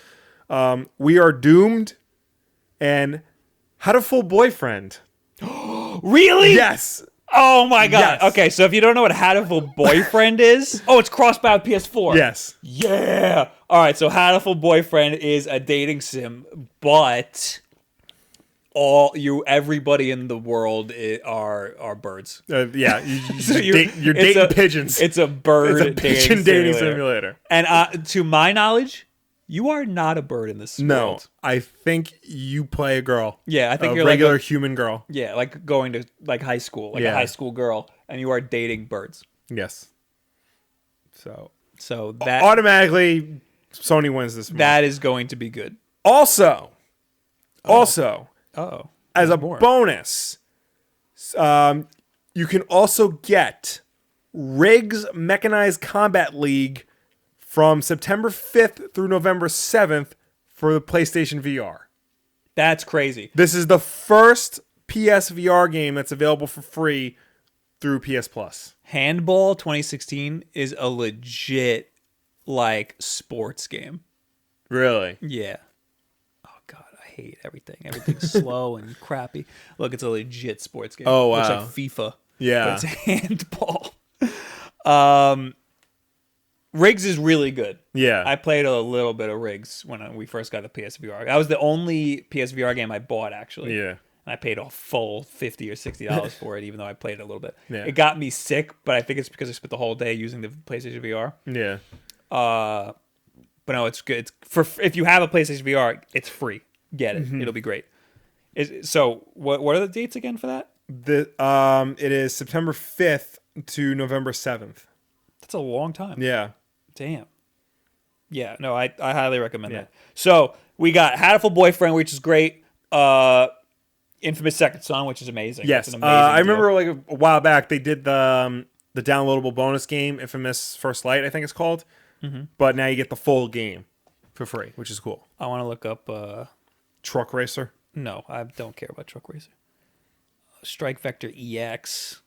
[SPEAKER 2] We Are Doomed and How to Fool Boyfriend.
[SPEAKER 1] Really?
[SPEAKER 2] Yes.
[SPEAKER 1] Oh my god.
[SPEAKER 2] Yes.
[SPEAKER 1] Okay, so if you don't know what Hatful Boyfriend is, it's cross-buy on PS4.
[SPEAKER 2] Yes.
[SPEAKER 1] Yeah. All right, so Hatful Boyfriend is a dating sim, but everybody in the world are birds.
[SPEAKER 2] Yeah,
[SPEAKER 1] So
[SPEAKER 2] you're dating pigeons.
[SPEAKER 1] It's a bird
[SPEAKER 2] It's a pigeon dating simulator.
[SPEAKER 1] And to my knowledge, you are not a bird in this world.
[SPEAKER 2] I think you play a girl.
[SPEAKER 1] Yeah, I think you're
[SPEAKER 2] a regular
[SPEAKER 1] like
[SPEAKER 2] human girl.
[SPEAKER 1] Yeah, like going to like high school, like a high school girl, and you are dating birds.
[SPEAKER 2] Yes.
[SPEAKER 1] So that
[SPEAKER 2] automatically Sony wins this month.
[SPEAKER 1] That is going to be good.
[SPEAKER 2] Also, as a bonus, you can also get Riggs Mechanized Combat League from September 5th through November 7th for the PlayStation VR.
[SPEAKER 1] That's crazy.
[SPEAKER 2] This is the first PSVR game that's available for free through PS Plus.
[SPEAKER 1] Handball 2016 is a legit like sports game.
[SPEAKER 2] Really?
[SPEAKER 1] Yeah. Oh god, I hate everything. Everything's slow and crappy. Look, it's a legit sports game.
[SPEAKER 2] Oh, wow.
[SPEAKER 1] Looks like FIFA.
[SPEAKER 2] Yeah.
[SPEAKER 1] But it's handball. Riggs is really good.
[SPEAKER 2] Yeah.
[SPEAKER 1] I played a little bit of Riggs when we first got the PSVR. That was the only PSVR game I bought, actually.
[SPEAKER 2] Yeah.
[SPEAKER 1] And I paid a full $50 or $60 for it, even though I played it a little bit.
[SPEAKER 2] Yeah.
[SPEAKER 1] It got me sick, but I think it's because I spent the whole day using the PlayStation VR.
[SPEAKER 2] Yeah.
[SPEAKER 1] But no, it's good. It's if you have a PlayStation VR, it's free. Get it. It'll be great. So what are the dates again for that?
[SPEAKER 2] It is September 5th to November 7th.
[SPEAKER 1] That's a long time.
[SPEAKER 2] Yeah.
[SPEAKER 1] Damn. Yeah, no, I highly recommend that. So we got Hatful Boyfriend, which is great. Infamous Second Son, which is amazing.
[SPEAKER 2] Yes.
[SPEAKER 1] It's an amazing
[SPEAKER 2] I
[SPEAKER 1] deal.
[SPEAKER 2] remember like a while back they did the downloadable bonus game, Infamous First Light, I think it's called. But now you get the full game for free, which is cool.
[SPEAKER 1] I want to look up.
[SPEAKER 2] Truck Racer.
[SPEAKER 1] No, I don't care about Truck Racer. Strike Vector EX.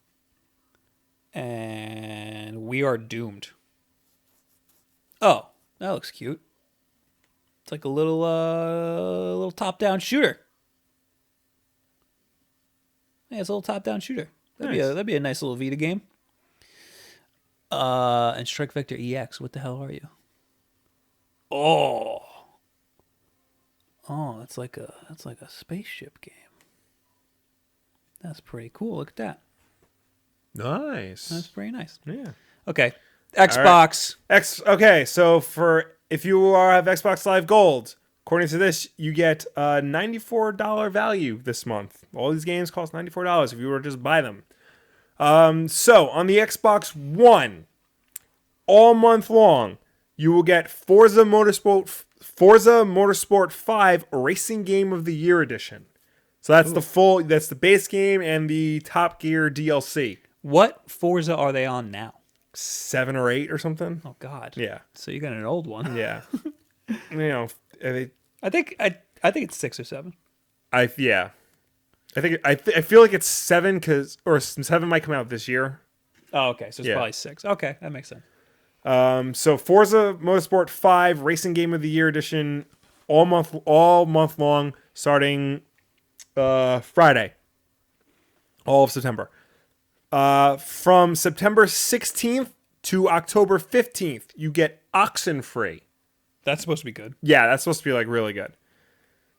[SPEAKER 1] And We Are Doomed. Oh, that looks cute. It's like a little top-down shooter. Yeah, it's a little top-down shooter. That'd be a nice little Vita game. And Strike Vector EX. What the hell are you? Oh, that's like a spaceship game. That's pretty cool. Look at that.
[SPEAKER 2] Nice.
[SPEAKER 1] That's pretty nice.
[SPEAKER 2] Yeah.
[SPEAKER 1] Okay. Xbox.
[SPEAKER 2] Okay, so if you have Xbox Live Gold, according to this, you get a $94 value this month. All these games cost $94 if you were to just buy them. So on the Xbox One, all month long, you will get Forza Motorsport 5 Racing Game of the Year Edition. So that's that's the base game and the Top Gear DLC.
[SPEAKER 1] What Forza are they on now?
[SPEAKER 2] 7 or 8 or something.
[SPEAKER 1] Oh God.
[SPEAKER 2] Yeah.
[SPEAKER 1] So you got an old one.
[SPEAKER 2] Yeah. I
[SPEAKER 1] think it's 6 or 7.
[SPEAKER 2] I feel like it's 7 or 7 might come out this year.
[SPEAKER 1] Oh, okay. So it's probably 6. Okay, that makes sense.
[SPEAKER 2] So Forza Motorsport 5 Racing Game of the Year Edition all month long, starting Friday, all of September. From September 16th to October 15th, you get Oxenfree.
[SPEAKER 1] That's supposed to be good.
[SPEAKER 2] Yeah, that's supposed to be like really good.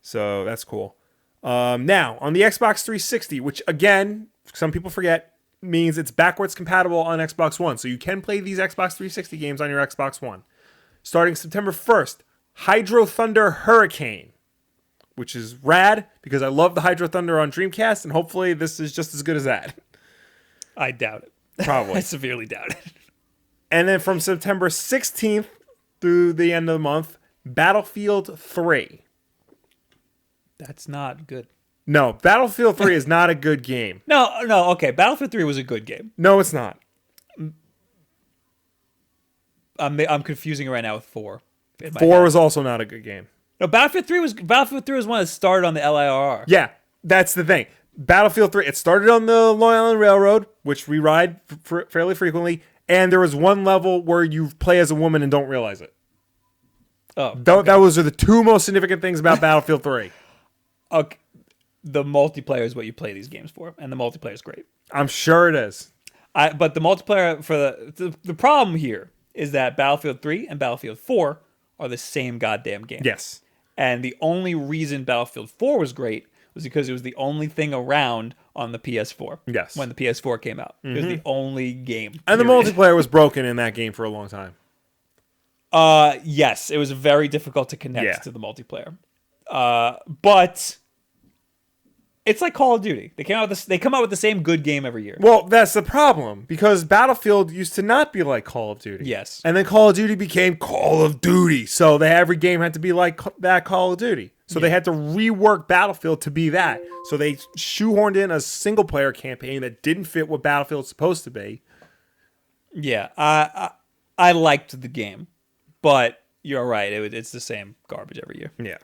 [SPEAKER 2] So that's cool. Now, on the Xbox 360, which again, some people forget, means it's backwards compatible on Xbox One. So you can play these Xbox 360 games on your Xbox One. Starting September 1st, Hydro Thunder Hurricane, which is rad because I love the Hydro Thunder on Dreamcast, and hopefully this is just as good as that.
[SPEAKER 1] I doubt it.
[SPEAKER 2] Probably.
[SPEAKER 1] I severely doubt it.
[SPEAKER 2] And then from September 16th through the end of the month, Battlefield 3.
[SPEAKER 1] That's not good.
[SPEAKER 2] No, Battlefield 3 is not a good game.
[SPEAKER 1] No, okay. Battlefield 3 was a good game.
[SPEAKER 2] No, it's not.
[SPEAKER 1] I'm confusing it right now with 4.
[SPEAKER 2] 4 was also not a good game.
[SPEAKER 1] No, Battlefield 3 was one that started on the LIRR.
[SPEAKER 2] Yeah, that's the thing. Battlefield 3, it started on the Long Island Railroad, which we ride fairly frequently, and there was one level where you play as a woman and don't realize it.
[SPEAKER 1] Oh,
[SPEAKER 2] those are the two most significant things about Battlefield 3.
[SPEAKER 1] Okay. The multiplayer is what you play these games for, and the multiplayer is great.
[SPEAKER 2] I'm sure it is.
[SPEAKER 1] But the multiplayer for the problem here is that Battlefield 3 and Battlefield 4 are the same goddamn game.
[SPEAKER 2] Yes.
[SPEAKER 1] And the only reason Battlefield 4 was great was because it was the only thing around on the PS4.
[SPEAKER 2] Yes.
[SPEAKER 1] When the PS4 came out. It was the only game.
[SPEAKER 2] And the multiplayer was broken in that game for a long time.
[SPEAKER 1] Yes, it was very difficult to connect to the multiplayer. But it's like Call of Duty. They come out with the same good game every year.
[SPEAKER 2] Well, that's the problem, because Battlefield used to not be like Call of Duty.
[SPEAKER 1] Yes.
[SPEAKER 2] And then Call of Duty became Call of Duty. So every game had to be like that Call of Duty. So they had to rework Battlefield to be that. So they shoehorned in a single player campaign that didn't fit what Battlefield's supposed to be.
[SPEAKER 1] Yeah, I liked the game, but you're right. It's the same garbage every year.
[SPEAKER 2] Yeah.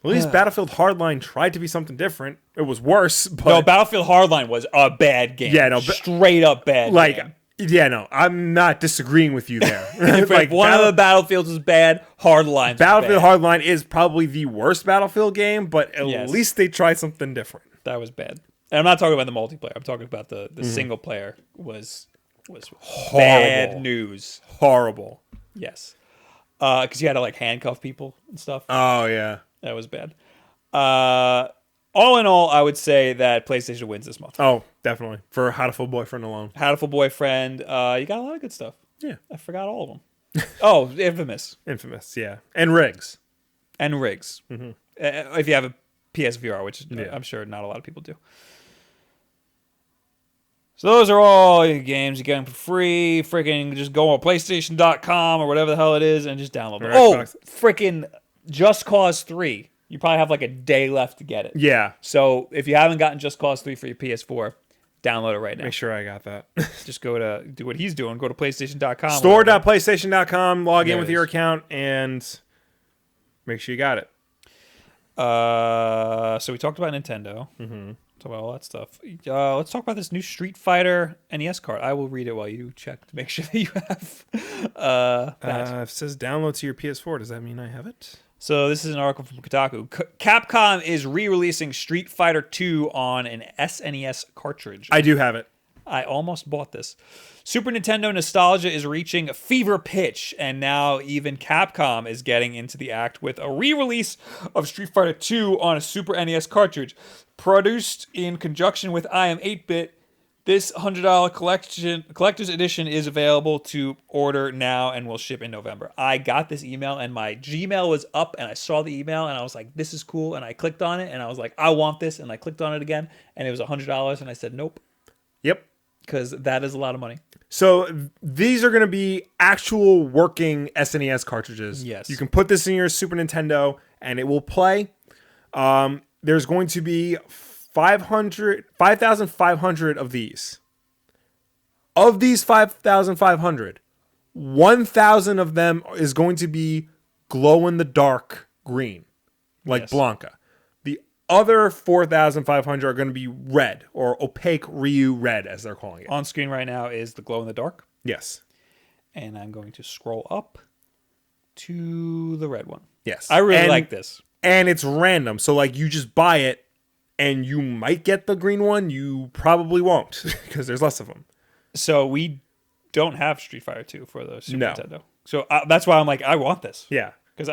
[SPEAKER 2] At least Battlefield Hardline tried to be something different. It was worse, but
[SPEAKER 1] No, Battlefield Hardline was a bad game.
[SPEAKER 2] Yeah, no,
[SPEAKER 1] straight up bad game.
[SPEAKER 2] Yeah, no, I'm not disagreeing with you there.
[SPEAKER 1] If one of the Battlefields was bad, Hardline's
[SPEAKER 2] Battlefield
[SPEAKER 1] bad.
[SPEAKER 2] Hardline is probably the worst Battlefield game, but at least they tried something different.
[SPEAKER 1] That was bad. And I'm not talking about the multiplayer. I'm talking about the single player was
[SPEAKER 2] Horrible.
[SPEAKER 1] bad news.
[SPEAKER 2] Horrible.
[SPEAKER 1] Yes. Because you had to like handcuff people and stuff.
[SPEAKER 2] Oh, yeah.
[SPEAKER 1] That was bad. All in all, I would say that PlayStation wins this month.
[SPEAKER 2] Oh, definitely. For Hatoful Boyfriend alone.
[SPEAKER 1] Hatoful Boyfriend. You got a lot of good stuff.
[SPEAKER 2] Yeah.
[SPEAKER 1] I forgot all of them. Oh, Infamous.
[SPEAKER 2] Infamous, yeah. And Riggs.
[SPEAKER 1] And Riggs. Mm-hmm. If you have a PSVR, which I'm sure not a lot of people do. So those are all your games. You get them for free. Freaking just go on PlayStation.com or whatever the hell it is and just download them. Oh, freaking Just Cause 3. You probably have like a day left to get it.
[SPEAKER 2] Yeah.
[SPEAKER 1] So if you haven't gotten Just Cause 3 for your PS4, download it right now.
[SPEAKER 2] Make sure I got that.
[SPEAKER 1] Just go to do what he's doing. Go to PlayStation.com.
[SPEAKER 2] Store.PlayStation.com. Log in with your account and make sure you got it.
[SPEAKER 1] So we talked about Nintendo. Mm-hmm. Talk about all that stuff. Let's talk about this new Street Fighter NES card. I will read it while you check to make sure that you have that.
[SPEAKER 2] It says download to your PS4. Does that mean I have it?
[SPEAKER 1] So this is an article from Kotaku. Capcom is re-releasing Street Fighter 2 on an SNES cartridge.
[SPEAKER 2] I do have it.
[SPEAKER 1] I almost bought this. Super Nintendo nostalgia is reaching a fever pitch, and now even Capcom is getting into the act with a re-release of Street Fighter 2 on a Super NES cartridge. Produced in conjunction with I Am 8-Bit, this $100 collector's edition is available to order now and will ship in November. I got this email, and my Gmail was up, and I saw the email, and I was like, this is cool, and I clicked on it, and I was like, I want this, and I clicked on it again, and it was $100, and I said, nope.
[SPEAKER 2] Yep.
[SPEAKER 1] Because that is a lot of money.
[SPEAKER 2] So these are going to be actual working SNES cartridges.
[SPEAKER 1] Yes.
[SPEAKER 2] You can put this in your Super Nintendo and it will play. There's going to be 5,500 of these. Of these 5,500, 1,000 of them is going to be glow-in-the-dark green, like Blanca. The other 4,500 are going to be red, or opaque Ryu red, as they're calling it.
[SPEAKER 1] On screen right now is the glow-in-the-dark.
[SPEAKER 2] Yes.
[SPEAKER 1] And I'm going to scroll up to the red one.
[SPEAKER 2] Yes.
[SPEAKER 1] I really like this.
[SPEAKER 2] And it's random. So, like, you just buy it, and you might get the green one. You probably won't, because there's less of them.
[SPEAKER 1] So, we don't have Street Fighter 2 for the Super Nintendo. So, that's why I'm like, I want this.
[SPEAKER 2] Yeah.
[SPEAKER 1] Because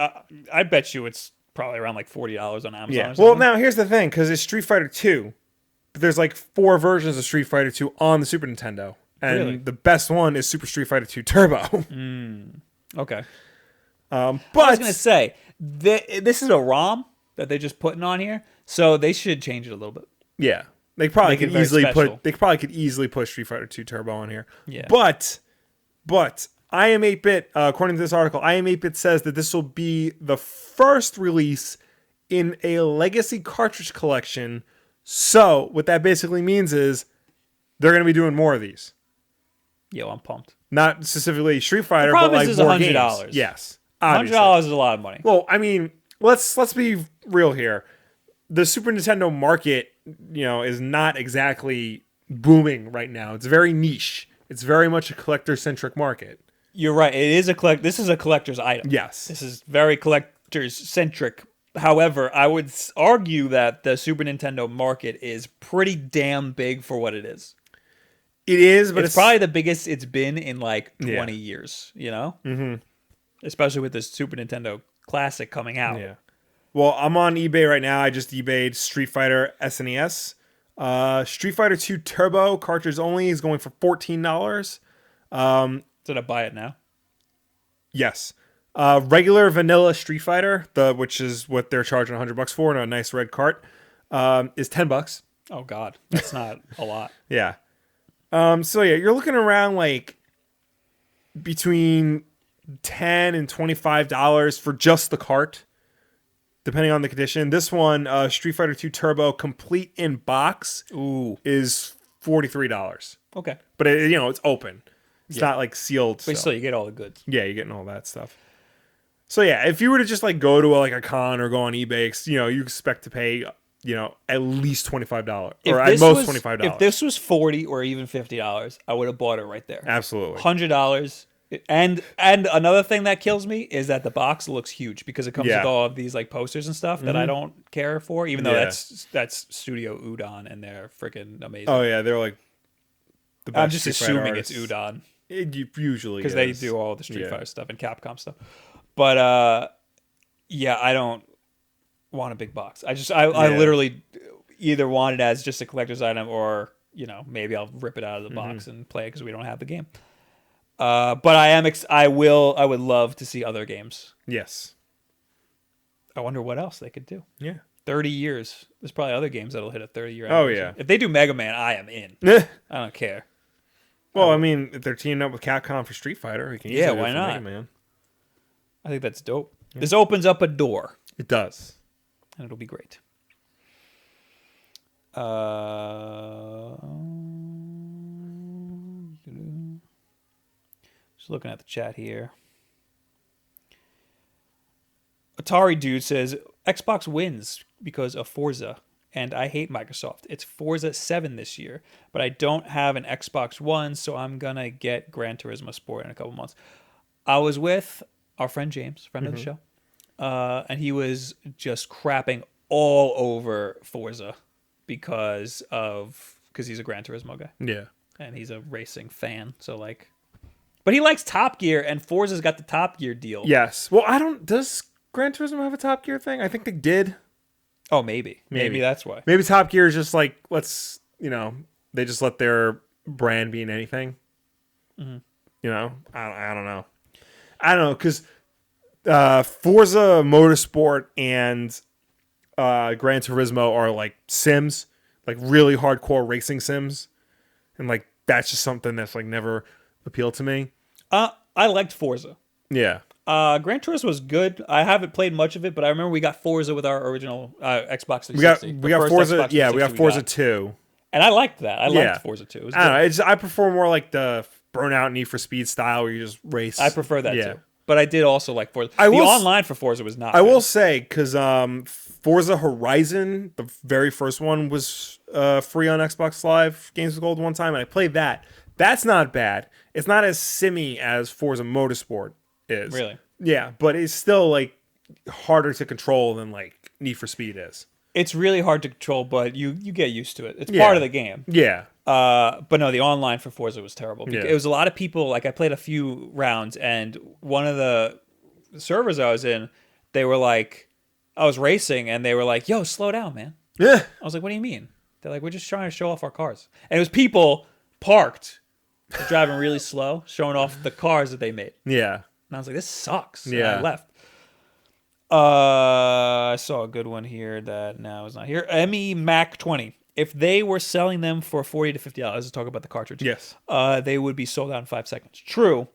[SPEAKER 1] I bet you it's probably around like $40 on Amazon.
[SPEAKER 2] Yeah.
[SPEAKER 1] Or something.
[SPEAKER 2] Well, now, here's the thing, because it's Street Fighter 2, but there's like 4 versions of Street Fighter 2 on the Super Nintendo. And the best one is Super Street Fighter 2 Turbo.
[SPEAKER 1] Okay.
[SPEAKER 2] But
[SPEAKER 1] I was going to say, this is a ROM that they're just putting on here, so they should change it a little bit.
[SPEAKER 2] Yeah. They probably could easily
[SPEAKER 1] special.
[SPEAKER 2] put Street Fighter 2 Turbo on here.
[SPEAKER 1] Yeah.
[SPEAKER 2] But I Am 8-Bit, according to this article, I Am 8-Bit says that this will be the first release in a legacy cartridge collection. So what that basically means is they're going to be doing more of these.
[SPEAKER 1] Yo, I'm pumped.
[SPEAKER 2] Not specifically Street Fighter,
[SPEAKER 1] but
[SPEAKER 2] like
[SPEAKER 1] is
[SPEAKER 2] more
[SPEAKER 1] $100.
[SPEAKER 2] games. Yes.
[SPEAKER 1] $100 is a lot of money.
[SPEAKER 2] Well, I mean, let's be real here. The Super Nintendo market, is not exactly booming right now. It's very niche. It's very much a collector-centric market.
[SPEAKER 1] You're right. It is This is a collector's item.
[SPEAKER 2] Yes.
[SPEAKER 1] This is very collector's-centric. However, I would argue that the Super Nintendo market is pretty damn big for what it is.
[SPEAKER 2] It is, but
[SPEAKER 1] it's probably the biggest it's been in like 20 years, Mm-hmm. Especially with this Super Nintendo Classic coming out.
[SPEAKER 2] Yeah. Well, I'm on eBay right now. I just eBayed Street Fighter SNES. Street Fighter 2 Turbo cartridge only is going for $14.
[SPEAKER 1] Did I buy it now?
[SPEAKER 2] Yes. Regular vanilla Street Fighter, which is what they're charging $100 for, and a nice red cart, is $10.
[SPEAKER 1] Oh God, that's not a lot.
[SPEAKER 2] Yeah. So yeah, you're looking around like between $10 and $25 for just the cart, depending on the condition. This one, Street Fighter 2 Turbo complete in box, is $43.
[SPEAKER 1] Okay,
[SPEAKER 2] but it's open. It's not like sealed.
[SPEAKER 1] But still, you get all the goods.
[SPEAKER 2] Yeah, you're getting all that stuff. So yeah, if you were to just like go to like a con or go on eBay, you expect to pay, at least $25 or at most $25.
[SPEAKER 1] If this was $40 or even $50, I would have bought it right there.
[SPEAKER 2] Absolutely.
[SPEAKER 1] $100. And another thing that kills me is that the box looks huge because it comes with all of these like posters and stuff that I don't care for, even though that's Studio Udon and they're freaking amazing.
[SPEAKER 2] Oh yeah, they're like the best.
[SPEAKER 1] I'm just assuming it's Udon.
[SPEAKER 2] It usually
[SPEAKER 1] because they do all the Street Fighter stuff and Capcom stuff. But I don't want a big box. I literally either want it as just a collector's item or maybe I'll rip it out of the box and play it because we don't have the game. But I would love to see other games.
[SPEAKER 2] Yes.
[SPEAKER 1] I wonder what else they could do.
[SPEAKER 2] Yeah.
[SPEAKER 1] 30 years. There's probably other games that'll hit a 30-year
[SPEAKER 2] anniversary. Oh, yeah.
[SPEAKER 1] If they do Mega Man, I am in. I don't care.
[SPEAKER 2] Well, I mean, if they're teaming up with Capcom for Street Fighter, we can easily
[SPEAKER 1] why not?
[SPEAKER 2] Mega Man.
[SPEAKER 1] I think that's dope. Yeah. This opens up a door.
[SPEAKER 2] It does.
[SPEAKER 1] And it'll be great. Just looking at the chat here. Atari Dude says, Xbox wins because of Forza, and I hate Microsoft. It's Forza 7 this year, but I don't have an Xbox One, so I'm going to get Gran Turismo Sport in a couple months. I was with our friend James, friend of the show, and he was just crapping all over Forza because he's a Gran Turismo guy.
[SPEAKER 2] Yeah.
[SPEAKER 1] And he's a racing fan, so like... But he likes Top Gear, and Forza's got the Top Gear deal.
[SPEAKER 2] Yes. Well, does Gran Turismo have a Top Gear thing? I think they did.
[SPEAKER 1] Oh, maybe. Maybe that's why.
[SPEAKER 2] Maybe Top Gear is just like, they just let their brand be in anything. Mm-hmm. I don't know. I don't know, because Forza Motorsport and Gran Turismo are like sims, like really hardcore racing sims. And like, that's just something that's like never appealed to me.
[SPEAKER 1] I liked Forza.
[SPEAKER 2] Yeah.
[SPEAKER 1] Gran Turismo was good. I haven't played much of it, but I remember we got Forza with our original Xbox 360.
[SPEAKER 2] We got Forza. Yeah, we got Forza 2.
[SPEAKER 1] And I liked that. I liked Forza 2. It was good.
[SPEAKER 2] I prefer more like the Burnout Need for Speed style where you just race.
[SPEAKER 1] I prefer that too. But I did also like Forza. The online for Forza was not good.
[SPEAKER 2] Will say, because Forza Horizon, the very first one, was free on Xbox Live Games with Gold one time, and I played that. That's not bad. It's not as simmy as Forza Motorsport is.
[SPEAKER 1] Really?
[SPEAKER 2] Yeah, but it's still like harder to control than like Need for Speed is.
[SPEAKER 1] It's really hard to control, but you get used to it. It's part of the game.
[SPEAKER 2] Yeah.
[SPEAKER 1] But no, the online for Forza was terrible.
[SPEAKER 2] Yeah.
[SPEAKER 1] It was a lot of people. Like I played a few rounds, and one of the servers I was in, they were like, I was racing, and they were like, "Yo, slow down, man."
[SPEAKER 2] Yeah.
[SPEAKER 1] I was like, "What do you mean?" They're like, "We're just trying to show off our cars," and it was people parked, driving really slow, showing off the cars that they made.
[SPEAKER 2] Yeah.
[SPEAKER 1] And I was like, "This sucks."
[SPEAKER 2] Yeah.
[SPEAKER 1] And I left. I saw a good one here that now is not here. ME Mac 20. If they were selling them for $40 to $50, let's talk about the cartridge.
[SPEAKER 2] Yes.
[SPEAKER 1] They would be sold out in 5 seconds. True.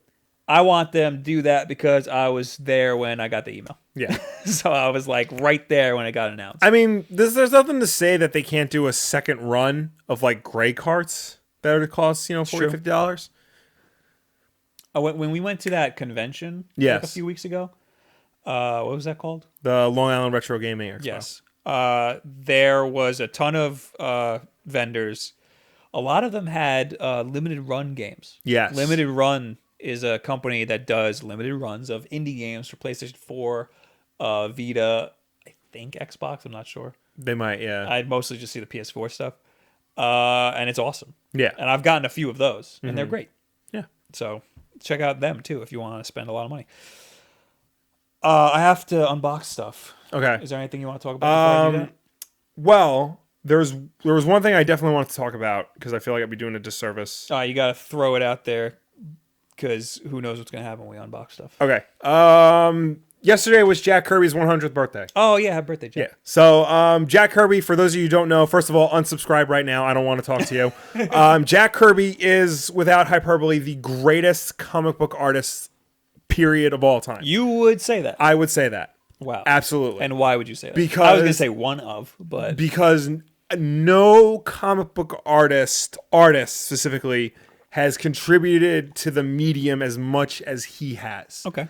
[SPEAKER 1] I want them to do that because I was there when I got the email.
[SPEAKER 2] Yeah.
[SPEAKER 1] So I was like right there when it got announced.
[SPEAKER 2] I mean, there's nothing to say that they can't do a second run of like gray carts that would cost, $40, $50.
[SPEAKER 1] When we went to that convention like a few weeks ago, what was that called?
[SPEAKER 2] The Long Island Retro Gaming Expo.
[SPEAKER 1] Yes. There was a ton of vendors. A lot of them had limited run games.
[SPEAKER 2] Yes.
[SPEAKER 1] Limited Run is a company that does limited runs of indie games for PlayStation 4, Vita, I think Xbox, I'm not sure.
[SPEAKER 2] They might, yeah.
[SPEAKER 1] I'd mostly just see the PS4 stuff. And it's awesome.
[SPEAKER 2] Yeah.
[SPEAKER 1] And I've gotten a few of those, and they're great.
[SPEAKER 2] Yeah.
[SPEAKER 1] So check out them, too, if you want to spend a lot of money. I have to unbox stuff.
[SPEAKER 2] Okay.
[SPEAKER 1] Is there anything you want to talk about before I do that?
[SPEAKER 2] Well, there was one thing I definitely wanted to talk about because I feel like I'd be doing a disservice.
[SPEAKER 1] You got to throw it out there because who knows what's going to happen when we unbox stuff.
[SPEAKER 2] Okay. Yesterday was Jack Kirby's 100th birthday.
[SPEAKER 1] Oh, yeah. Happy birthday, Jack.
[SPEAKER 2] Yeah. So, Jack Kirby, for those of you who don't know, first of all, unsubscribe right now. I don't want to talk to you. Jack Kirby is, without hyperbole, the greatest comic book artist, period, of all time.
[SPEAKER 1] You would say that?
[SPEAKER 2] I would say that.
[SPEAKER 1] Wow.
[SPEAKER 2] Absolutely.
[SPEAKER 1] And why would you say that?
[SPEAKER 2] Because
[SPEAKER 1] I was going to say one of, but...
[SPEAKER 2] Because no comic book artist specifically, has contributed to the medium as much as he has.
[SPEAKER 1] Okay.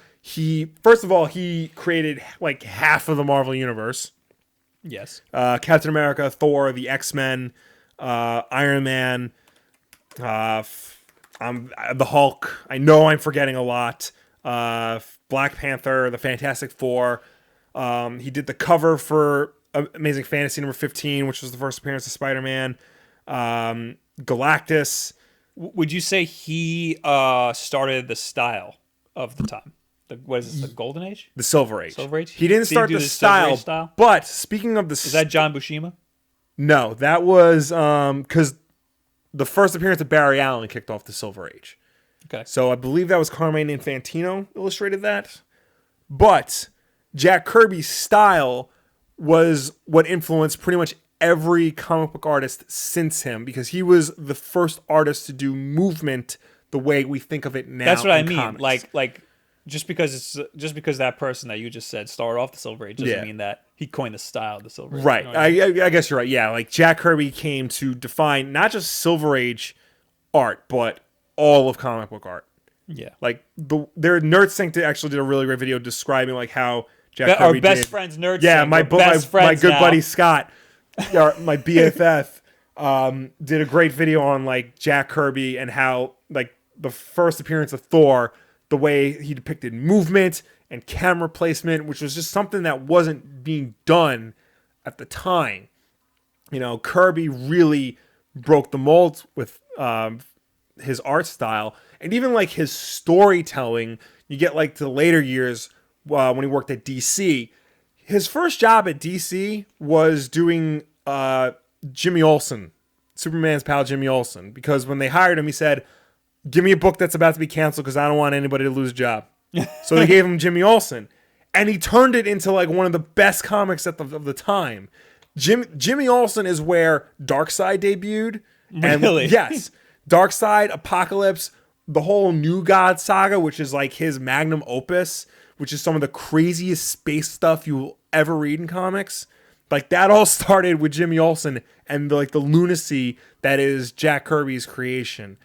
[SPEAKER 2] First of all, he created like half of the Marvel universe.
[SPEAKER 1] Yes.
[SPEAKER 2] Captain America, Thor, the X-Men, Iron Man, the Hulk. I know I'm forgetting a lot. Black Panther, the Fantastic Four. He did the cover for Amazing Fantasy number 15, which was the first appearance of Spider-Man. Galactus.
[SPEAKER 1] Would you say he started the style of the time? What is this, the Golden Age?
[SPEAKER 2] The Silver Age.
[SPEAKER 1] Silver Age?
[SPEAKER 2] He didn't start
[SPEAKER 1] do
[SPEAKER 2] the
[SPEAKER 1] Silver Age
[SPEAKER 2] style, but speaking of the...
[SPEAKER 1] Is that John Buscema?
[SPEAKER 2] No, that was because the first appearance of Barry Allen kicked off the Silver Age.
[SPEAKER 1] Okay.
[SPEAKER 2] So I believe that was Carmine Infantino illustrated that. But Jack Kirby's style was what influenced pretty much every comic book artist since him, because he was the first artist to do movement the way we think of it now.
[SPEAKER 1] That's what I mean.
[SPEAKER 2] Comics.
[SPEAKER 1] Like just because that person that you just said started off the Silver Age doesn't mean that he coined the style of the Silver Age.
[SPEAKER 2] Right.
[SPEAKER 1] You know what I mean?
[SPEAKER 2] I guess you're right. Yeah, like Jack Kirby came to define not just Silver Age art, but all of comic book art.
[SPEAKER 1] Yeah.
[SPEAKER 2] Like their Nerd Sync actually did a really great video describing like how Jack Kirby
[SPEAKER 1] our best
[SPEAKER 2] did.
[SPEAKER 1] friends Nerd
[SPEAKER 2] Yeah,
[SPEAKER 1] Sync.
[SPEAKER 2] my good
[SPEAKER 1] now.
[SPEAKER 2] buddy Scott, my BFF, did a great video on like Jack Kirby and how like the first appearance of Thor, the way he depicted movement and camera placement, which was just something that wasn't being done at the time. You know, Kirby really broke the mold with his art style, and even like his storytelling. You get like to the later years when he worked at DC. His first job at DC was doing Jimmy Olsen, Superman's pal Jimmy Olsen, because when they hired him, he said, "Give me a book that's about to be canceled because I don't want anybody to lose a job." So they gave him Jimmy Olsen, and he turned it into like one of the best comics of the time. Jimmy Olsen is where Darkseid debuted. And
[SPEAKER 1] really?
[SPEAKER 2] Yes. Darkseid, Apocalypse, the whole New God saga, which is like his magnum opus, which is some of the craziest space stuff you will ever read in comics. Like that all started with Jimmy Olsen and the lunacy that is Jack Kirby's creation.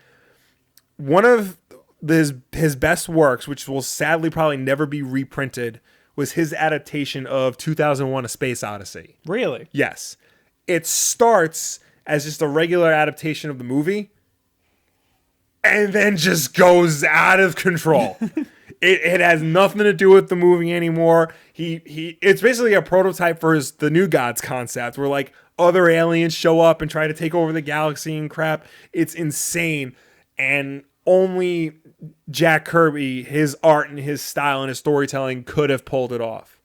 [SPEAKER 2] One of his best works, which will sadly probably never be reprinted, was his adaptation of 2001: A Space Odyssey.
[SPEAKER 1] Really?
[SPEAKER 2] Yes. It starts as just a regular adaptation of the movie and then just goes out of control. It has nothing to do with the movie anymore. It's basically a prototype for the New Gods concept, where like other aliens show up and try to take over the galaxy and crap. It's insane. And only Jack Kirby, his art and his style and his storytelling could have pulled it off.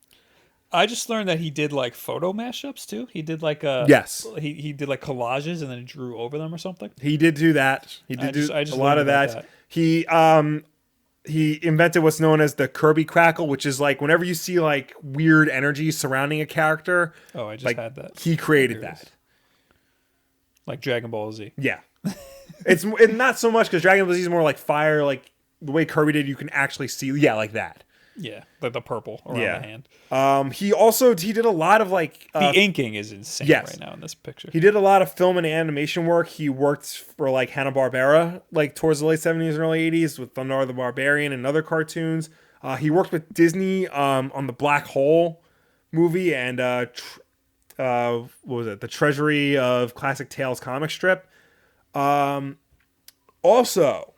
[SPEAKER 1] I just learned that he did like photo mashups too. He did like
[SPEAKER 2] yes.
[SPEAKER 1] He did like collages and then drew over them or something.
[SPEAKER 2] He did do that. He did do a lot of that. He invented what's known as the Kirby crackle, which is like whenever you see like weird energy surrounding a character.
[SPEAKER 1] Oh, I just
[SPEAKER 2] like,
[SPEAKER 1] had that.
[SPEAKER 2] He created that.
[SPEAKER 1] Like Dragon Ball Z.
[SPEAKER 2] Yeah. It's not so much because Dragon Ball Z is more like fire, like the way Kirby did. You can actually see, like that.
[SPEAKER 1] Yeah, the purple around the hand.
[SPEAKER 2] He did a lot of like
[SPEAKER 1] the inking is insane right now in this picture.
[SPEAKER 2] He did a lot of film and animation work. He worked for like Hanna-Barbera, like towards the late 70s and early 80s with Thundar the Barbarian and other cartoons. He worked with Disney on the Black Hole movie and what was it? The Treasury of Classic Tales comic strip. Also,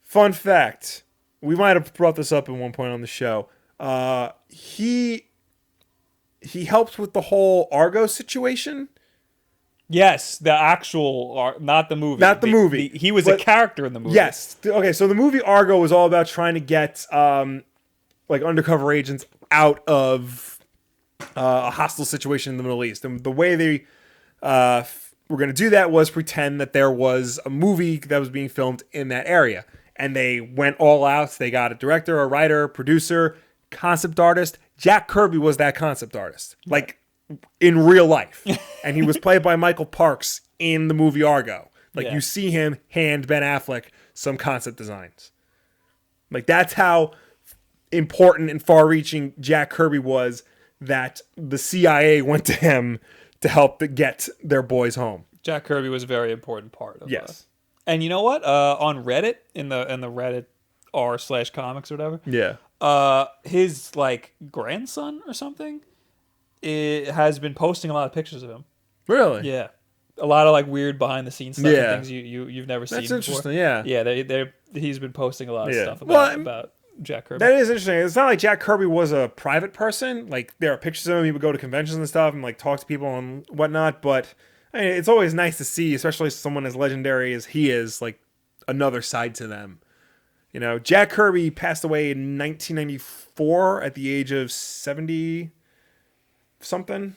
[SPEAKER 2] fun fact, we might have brought this up at one point on the show. He helped with the whole Argo situation.
[SPEAKER 1] Yes, the actual, not the movie.
[SPEAKER 2] Not the movie.
[SPEAKER 1] He was a character in the movie.
[SPEAKER 2] Yes. Okay, so the movie Argo was all about trying to get like undercover agents out of a hostile situation in the Middle East. And the way they were going to do that was pretend that there was a movie that was being filmed in that area. And they went all out. They got a director, a writer, producer, concept artist. Jack Kirby was that concept artist, like in real life. And he was played by Michael Parks in the movie Argo. Like you see him hand Ben Affleck some concept designs. Like that's how important and far-reaching Jack Kirby was that the CIA went to him to help get their boys home.
[SPEAKER 1] Jack Kirby was a very important part of
[SPEAKER 2] yes.
[SPEAKER 1] And you know what? On Reddit, in the Reddit r/comics or whatever, his like grandson or something, it has been posting a lot of pictures of him.
[SPEAKER 2] Really?
[SPEAKER 1] Yeah, a lot of like weird behind the scenes stuff and things you've never seen.
[SPEAKER 2] That's interesting.
[SPEAKER 1] Before.
[SPEAKER 2] Yeah.
[SPEAKER 1] He's been posting a lot of stuff
[SPEAKER 2] Well,
[SPEAKER 1] about Jack Kirby.
[SPEAKER 2] That is interesting. It's not like Jack Kirby was a private person. Like, there are pictures of him. He would go to conventions and stuff and like talk to people and whatnot. But I mean, it's always nice to see, especially someone as legendary as he is, like another side to them. You know, Jack Kirby passed away in 1994 at the age of 70 something.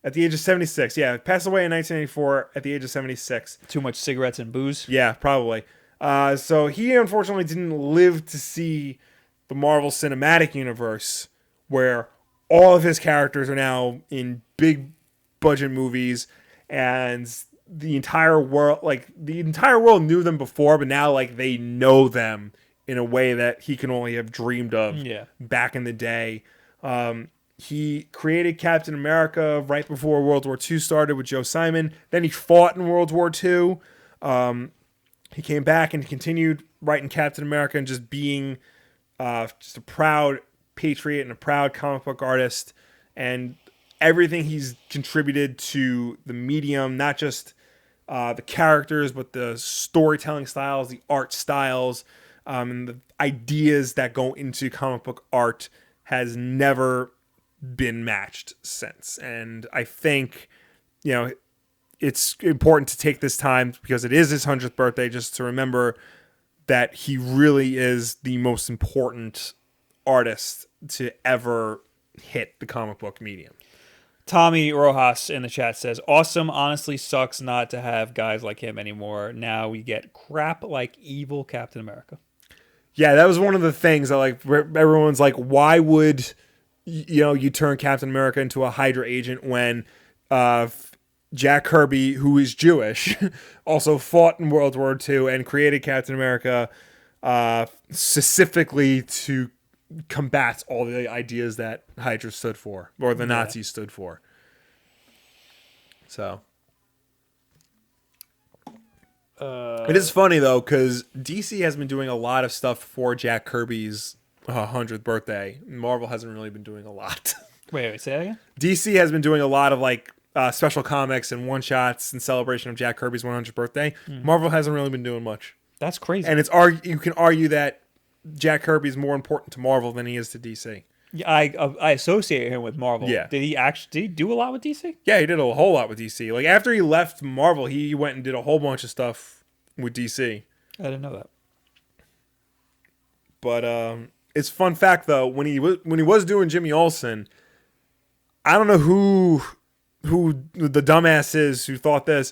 [SPEAKER 2] At the age of 76. Yeah, passed away in 1994 at the age of 76.
[SPEAKER 1] Too much cigarettes and booze.
[SPEAKER 2] Yeah, probably. So he unfortunately didn't live to see the Marvel Cinematic Universe, where all of his characters are now in big budget movies, and the entire world knew them before, but now like they know them in a way that he can only have dreamed of back in the day. He created Captain America right before World War II started with Joe Simon. Then he fought in World War II. He came back and continued writing Captain America and just being just a proud patriot and a proud comic book artist. And everything he's contributed to the medium, not just the characters, but the storytelling styles, the art styles, and the ideas that go into comic book art, has never been matched since. And I think, you know, it's important to take this time, because it is his 100th birthday, just to remember that he really is the most important artist to ever hit the comic book medium.
[SPEAKER 1] Tommy Rojas in the chat says, awesome. Honestly, sucks not to have guys like him anymore. Now we get crap like evil Captain America.
[SPEAKER 2] Yeah, that was one of the things that like everyone's like, why would you turn Captain America into a Hydra agent when Jack Kirby, who is Jewish, also fought in World War II and created Captain America specifically to combat all the ideas that Hydra stood for, or the Nazis stood for. So it is funny though, because DC has been doing a lot of stuff for Jack Kirby's 100th birthday. Marvel hasn't really been doing a lot.
[SPEAKER 1] Wait, say that again?
[SPEAKER 2] DC has been doing a lot of like special comics and one shots in celebration of Jack Kirby's 100th birthday. Marvel hasn't really been doing much.
[SPEAKER 1] That's crazy.
[SPEAKER 2] And you can argue that Jack Kirby is more important to Marvel than he is to DC.
[SPEAKER 1] Yeah, I associate him with Marvel.
[SPEAKER 2] Yeah.
[SPEAKER 1] Did he do a lot with DC?
[SPEAKER 2] Yeah, he did a whole lot with DC. Like after he left Marvel, he went and did a whole bunch of stuff with DC.
[SPEAKER 1] I didn't know that.
[SPEAKER 2] But it's fun fact though, when he was doing Jimmy Olsen, I don't know who the dumbass is who thought this.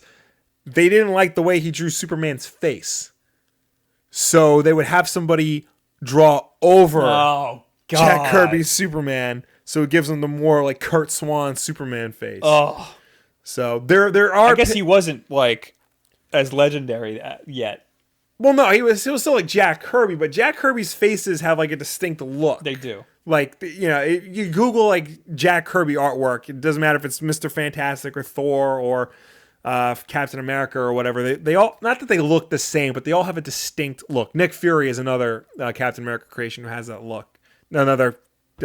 [SPEAKER 2] They didn't like the way he drew Superman's face, so they would have somebody draw over Jack Kirby's Superman, so it gives him the more like Kurt Swan Superman face.
[SPEAKER 1] Oh,
[SPEAKER 2] so there are.
[SPEAKER 1] I guess he wasn't like as legendary yet.
[SPEAKER 2] Well, no, he was still like Jack Kirby, but Jack Kirby's faces have like a distinct look.
[SPEAKER 1] They do. Like,
[SPEAKER 2] you Google like Jack Kirby artwork. It doesn't matter if it's Mr. Fantastic or Thor or Captain America or whatever. They all, not that they look the same, but they all have a distinct look. Nick Fury is another Captain America creation who has that look. Another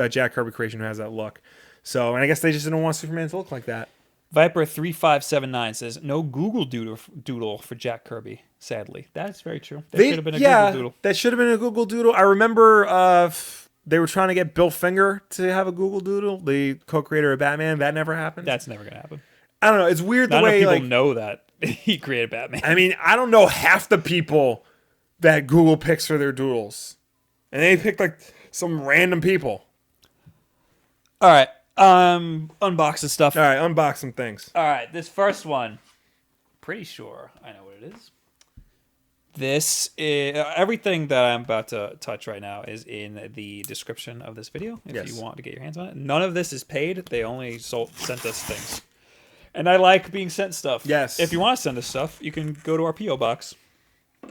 [SPEAKER 2] Jack Kirby creation who has that look. So, and I guess they just didn't want Superman to look like that.
[SPEAKER 1] Viper3579 says, no Google doodle for Jack Kirby, sadly. That's very true. That should have been a Google doodle.
[SPEAKER 2] That should have been a Google doodle. I remember they were trying to get Bill Finger to have a Google doodle, the co-creator of Batman. That never happened.
[SPEAKER 1] That's never going to happen.
[SPEAKER 2] I don't know. It's weird the way
[SPEAKER 1] people know that he created Batman.
[SPEAKER 2] I mean, I don't know half the people that Google picks for their doodles. And they pick like some random people.
[SPEAKER 1] All right. Unbox the stuff.
[SPEAKER 2] All right, unbox some things.
[SPEAKER 1] All right, this first one, pretty sure I know what it is. This is everything that I'm about to touch right now is in the description of this video. If you want to get your hands on it, none of this is paid. They only sent us things, and I like being sent stuff.
[SPEAKER 2] Yes.
[SPEAKER 1] If you want to send us stuff, you can go to our PO box,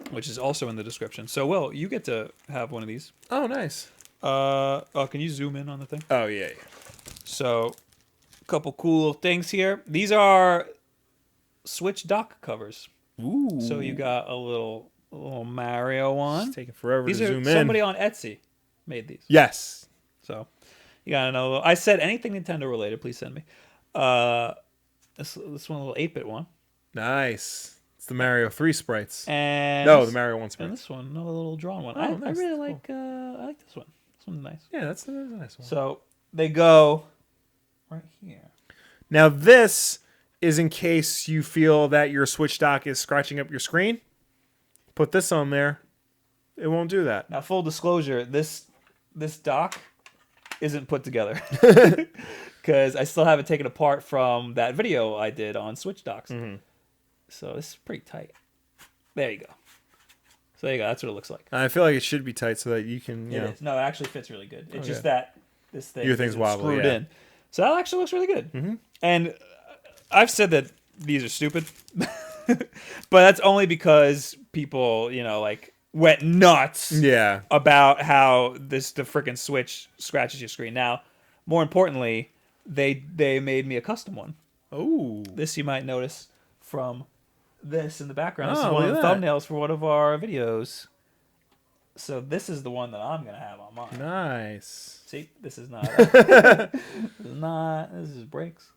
[SPEAKER 1] which is also in the description. So, Will, you get to have one of these.
[SPEAKER 2] Oh, nice.
[SPEAKER 1] Can you zoom in on the thing?
[SPEAKER 2] Oh yeah.
[SPEAKER 1] So, a couple cool things here. These are Switch dock covers.
[SPEAKER 2] Ooh.
[SPEAKER 1] So you got a little Mario one.
[SPEAKER 2] It's taking forever
[SPEAKER 1] These
[SPEAKER 2] to
[SPEAKER 1] are
[SPEAKER 2] zoom in.
[SPEAKER 1] somebody on Etsy made these.
[SPEAKER 2] Yes.
[SPEAKER 1] So you gotta know. I said anything Nintendo related, please send me. This one, a little 8-bit one.
[SPEAKER 2] Nice. It's the Mario 3 sprites.
[SPEAKER 1] And
[SPEAKER 2] No, the Mario 1 sprites.
[SPEAKER 1] And this one, another little drawn one.
[SPEAKER 2] Oh,
[SPEAKER 1] I
[SPEAKER 2] nice.
[SPEAKER 1] really
[SPEAKER 2] Cool.
[SPEAKER 1] I like this one. This one's nice.
[SPEAKER 2] Yeah, that's a nice one.
[SPEAKER 1] So they go right here.
[SPEAKER 2] Now this is in case you feel that your Switch dock is scratching up your screen. Put this on there. It won't do that.
[SPEAKER 1] Now, full disclosure, this dock isn't put together because I still have it taken apart from that video I did on Switch docks.
[SPEAKER 2] Mm-hmm.
[SPEAKER 1] So this is pretty tight. There you go. So there you go. That's what it looks like.
[SPEAKER 2] I feel like it should be tight so that you can, you know.
[SPEAKER 1] Is. No, it actually fits really good. It's
[SPEAKER 2] Okay.
[SPEAKER 1] just that this thing
[SPEAKER 2] Your thing's
[SPEAKER 1] isn't
[SPEAKER 2] wobbly,
[SPEAKER 1] screwed
[SPEAKER 2] yeah.
[SPEAKER 1] in. So that actually looks really good.
[SPEAKER 2] Mm-hmm.
[SPEAKER 1] And I've said that these are stupid, but that's only because people, like went nuts
[SPEAKER 2] Yeah.
[SPEAKER 1] about how the freaking Switch scratches your screen. Now, more importantly, they made me a custom one.
[SPEAKER 2] Oh.
[SPEAKER 1] This you might notice from this in the background. This is
[SPEAKER 2] Oh,
[SPEAKER 1] one of the
[SPEAKER 2] look at that.
[SPEAKER 1] thumbnails for one of our videos. So this is the one that I'm gonna have on mine.
[SPEAKER 2] Nice.
[SPEAKER 1] See, this is not. This is breaks.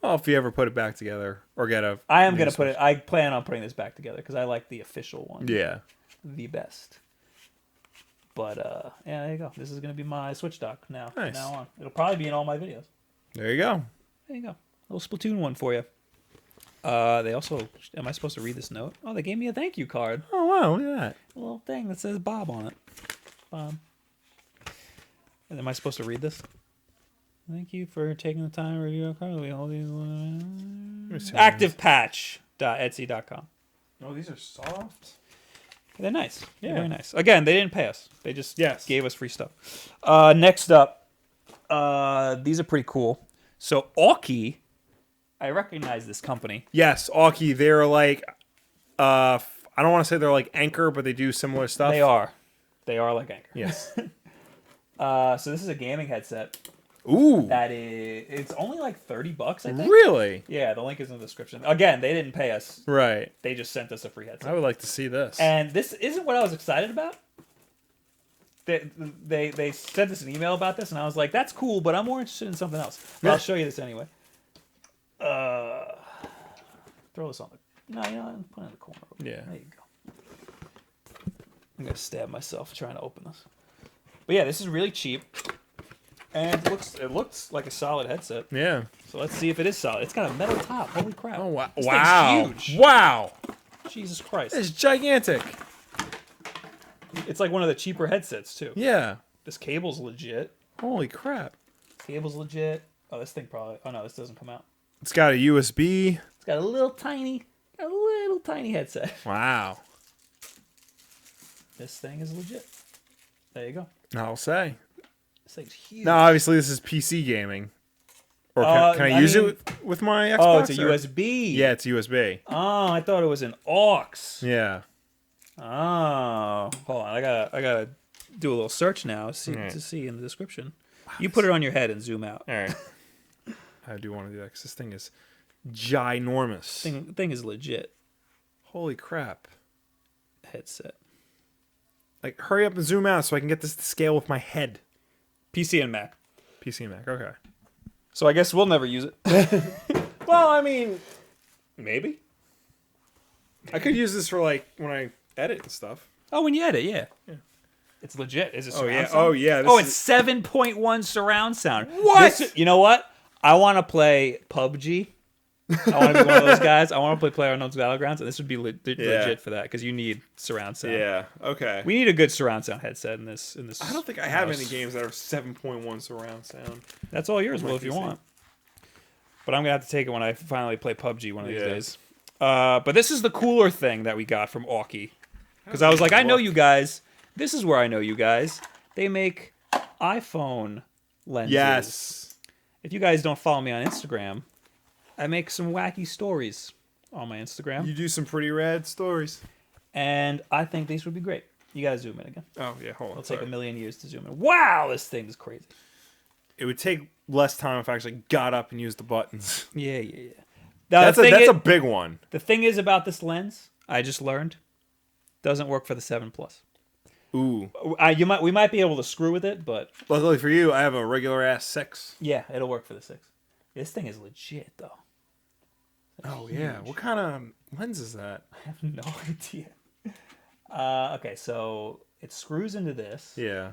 [SPEAKER 2] Well, if you ever put it back together or get a.
[SPEAKER 1] I am
[SPEAKER 2] new
[SPEAKER 1] gonna put
[SPEAKER 2] Switch.
[SPEAKER 1] it. I plan on putting this back together because I like the official one.
[SPEAKER 2] Yeah.
[SPEAKER 1] The best. But yeah, there you go. This is gonna be my Switch dock now. From
[SPEAKER 2] Nice.
[SPEAKER 1] now on, it'll probably be in all my videos.
[SPEAKER 2] There you go.
[SPEAKER 1] There you go. A little Splatoon one for you. They also. Am I supposed to read this note? Oh, they gave me a thank you card.
[SPEAKER 2] Oh, wow. Look at that.
[SPEAKER 1] A little thing that says Bob on it. Bob. And am I supposed to read this? Thank you for taking the time to review our card. We hold these. Activepatch.etsy.com.
[SPEAKER 2] Oh, these are soft.
[SPEAKER 1] They're nice. They're
[SPEAKER 2] Yeah.
[SPEAKER 1] very nice. Again, they didn't pay us. They just
[SPEAKER 2] Yes.
[SPEAKER 1] gave us free stuff. Next up, these are pretty cool. So Aukey, I recognize this company.
[SPEAKER 2] Yes, Aukey. They're like, I don't want to say they're like Anchor, but they do similar stuff.
[SPEAKER 1] They are. They are like Anchor.
[SPEAKER 2] Yes.
[SPEAKER 1] So this is a gaming headset.
[SPEAKER 2] Ooh.
[SPEAKER 1] That is, it's only like $30, I think.
[SPEAKER 2] Really?
[SPEAKER 1] Yeah, the link is in the description. Again, they didn't pay us.
[SPEAKER 2] Right.
[SPEAKER 1] They just sent us a free headset.
[SPEAKER 2] I would like to see this.
[SPEAKER 1] And this isn't what I was excited about. They sent us an email about this, and I was like, that's cool, but I'm more interested in something else. But I'll show you this anyway. Throw this on the... No, I'm put it in the corner.
[SPEAKER 2] Yeah.
[SPEAKER 1] There you go. I'm going to stab myself trying to open this. But yeah, this is really cheap. And it looks like a solid headset.
[SPEAKER 2] Yeah.
[SPEAKER 1] So let's see if it is solid. It's got a metal top. Holy crap.
[SPEAKER 2] Oh, wow.
[SPEAKER 1] This
[SPEAKER 2] Wow.
[SPEAKER 1] thing's huge.
[SPEAKER 2] Wow.
[SPEAKER 1] Jesus Christ.
[SPEAKER 2] It's gigantic.
[SPEAKER 1] It's like one of the cheaper headsets, too.
[SPEAKER 2] Yeah.
[SPEAKER 1] This cable's legit.
[SPEAKER 2] Holy crap.
[SPEAKER 1] Cable's legit. Oh, this thing probably... Oh, no, this doesn't come out.
[SPEAKER 2] It's got a USB.
[SPEAKER 1] It's got a little tiny headset.
[SPEAKER 2] Wow.
[SPEAKER 1] This thing is legit. There you go.
[SPEAKER 2] I'll say.
[SPEAKER 1] This thing's huge.
[SPEAKER 2] Now, obviously, this is PC gaming. Or can I use it with my Xbox?
[SPEAKER 1] Oh, it's a
[SPEAKER 2] or-
[SPEAKER 1] USB.
[SPEAKER 2] Yeah, it's USB.
[SPEAKER 1] Oh, I thought it was an aux.
[SPEAKER 2] Yeah.
[SPEAKER 1] Oh, hold on. I gotta do a little search now to see in the description. You put it on your head and zoom out.
[SPEAKER 2] All right. I do want to do that because this thing is ginormous.
[SPEAKER 1] Thing is legit.
[SPEAKER 2] Holy crap.
[SPEAKER 1] Headset.
[SPEAKER 2] Like, hurry up and zoom out so I can get this to scale with my head.
[SPEAKER 1] PC and Mac.
[SPEAKER 2] PC and Mac. Okay.
[SPEAKER 1] So I guess we'll never use it.
[SPEAKER 2] Well, I mean,
[SPEAKER 1] Maybe.
[SPEAKER 2] I could use this for, like, when I edit and stuff.
[SPEAKER 1] Oh, when you edit, yeah. It's legit. Is it surround
[SPEAKER 2] yeah.
[SPEAKER 1] sound?
[SPEAKER 2] Oh, yeah.
[SPEAKER 1] Oh, it's 7.1 surround sound.
[SPEAKER 2] What?
[SPEAKER 1] You know what? I want to play PUBG. I want to be one of those guys. I want to play PlayerUnknown's Battlegrounds, and this would be legit for that because you need surround sound.
[SPEAKER 2] Yeah. Okay.
[SPEAKER 1] We need a good surround sound headset in this.
[SPEAKER 2] I don't think I have
[SPEAKER 1] house.
[SPEAKER 2] any games that are 7.1 surround sound.
[SPEAKER 1] That's all yours,
[SPEAKER 2] on my
[SPEAKER 1] Will, if you
[SPEAKER 2] PC.
[SPEAKER 1] want. But I'm gonna have to take it when I finally play PUBG one of these
[SPEAKER 2] Yeah.
[SPEAKER 1] days. But this is the cooler thing that we got from Aukey, because I was like, I know you guys. This is where I know you guys. They make iPhone lenses.
[SPEAKER 2] Yes.
[SPEAKER 1] If you guys don't follow me on Instagram, I make some wacky stories on my Instagram,
[SPEAKER 2] You do some pretty rad stories.
[SPEAKER 1] and I think these would be great. You gotta zoom in again.
[SPEAKER 2] Oh, yeah. Hold on.
[SPEAKER 1] It'll take
[SPEAKER 2] sorry.
[SPEAKER 1] a million years to zoom in. Wow, this thing is crazy.
[SPEAKER 2] It would take less time if I actually got up and used the buttons.
[SPEAKER 1] Yeah. Now,
[SPEAKER 2] That's a big one.
[SPEAKER 1] The thing is about this lens, I just learned, doesn't work for the 7 Plus.
[SPEAKER 2] Ooh.
[SPEAKER 1] We might be able to screw with it, but
[SPEAKER 2] Luckily for you, I have a regular ass 6.
[SPEAKER 1] yeah, it'll work for the 6. This thing is legit though.
[SPEAKER 2] Oh yeah, what kind of lens is that?
[SPEAKER 1] I have no idea. Okay, so it screws into this.
[SPEAKER 2] Yeah.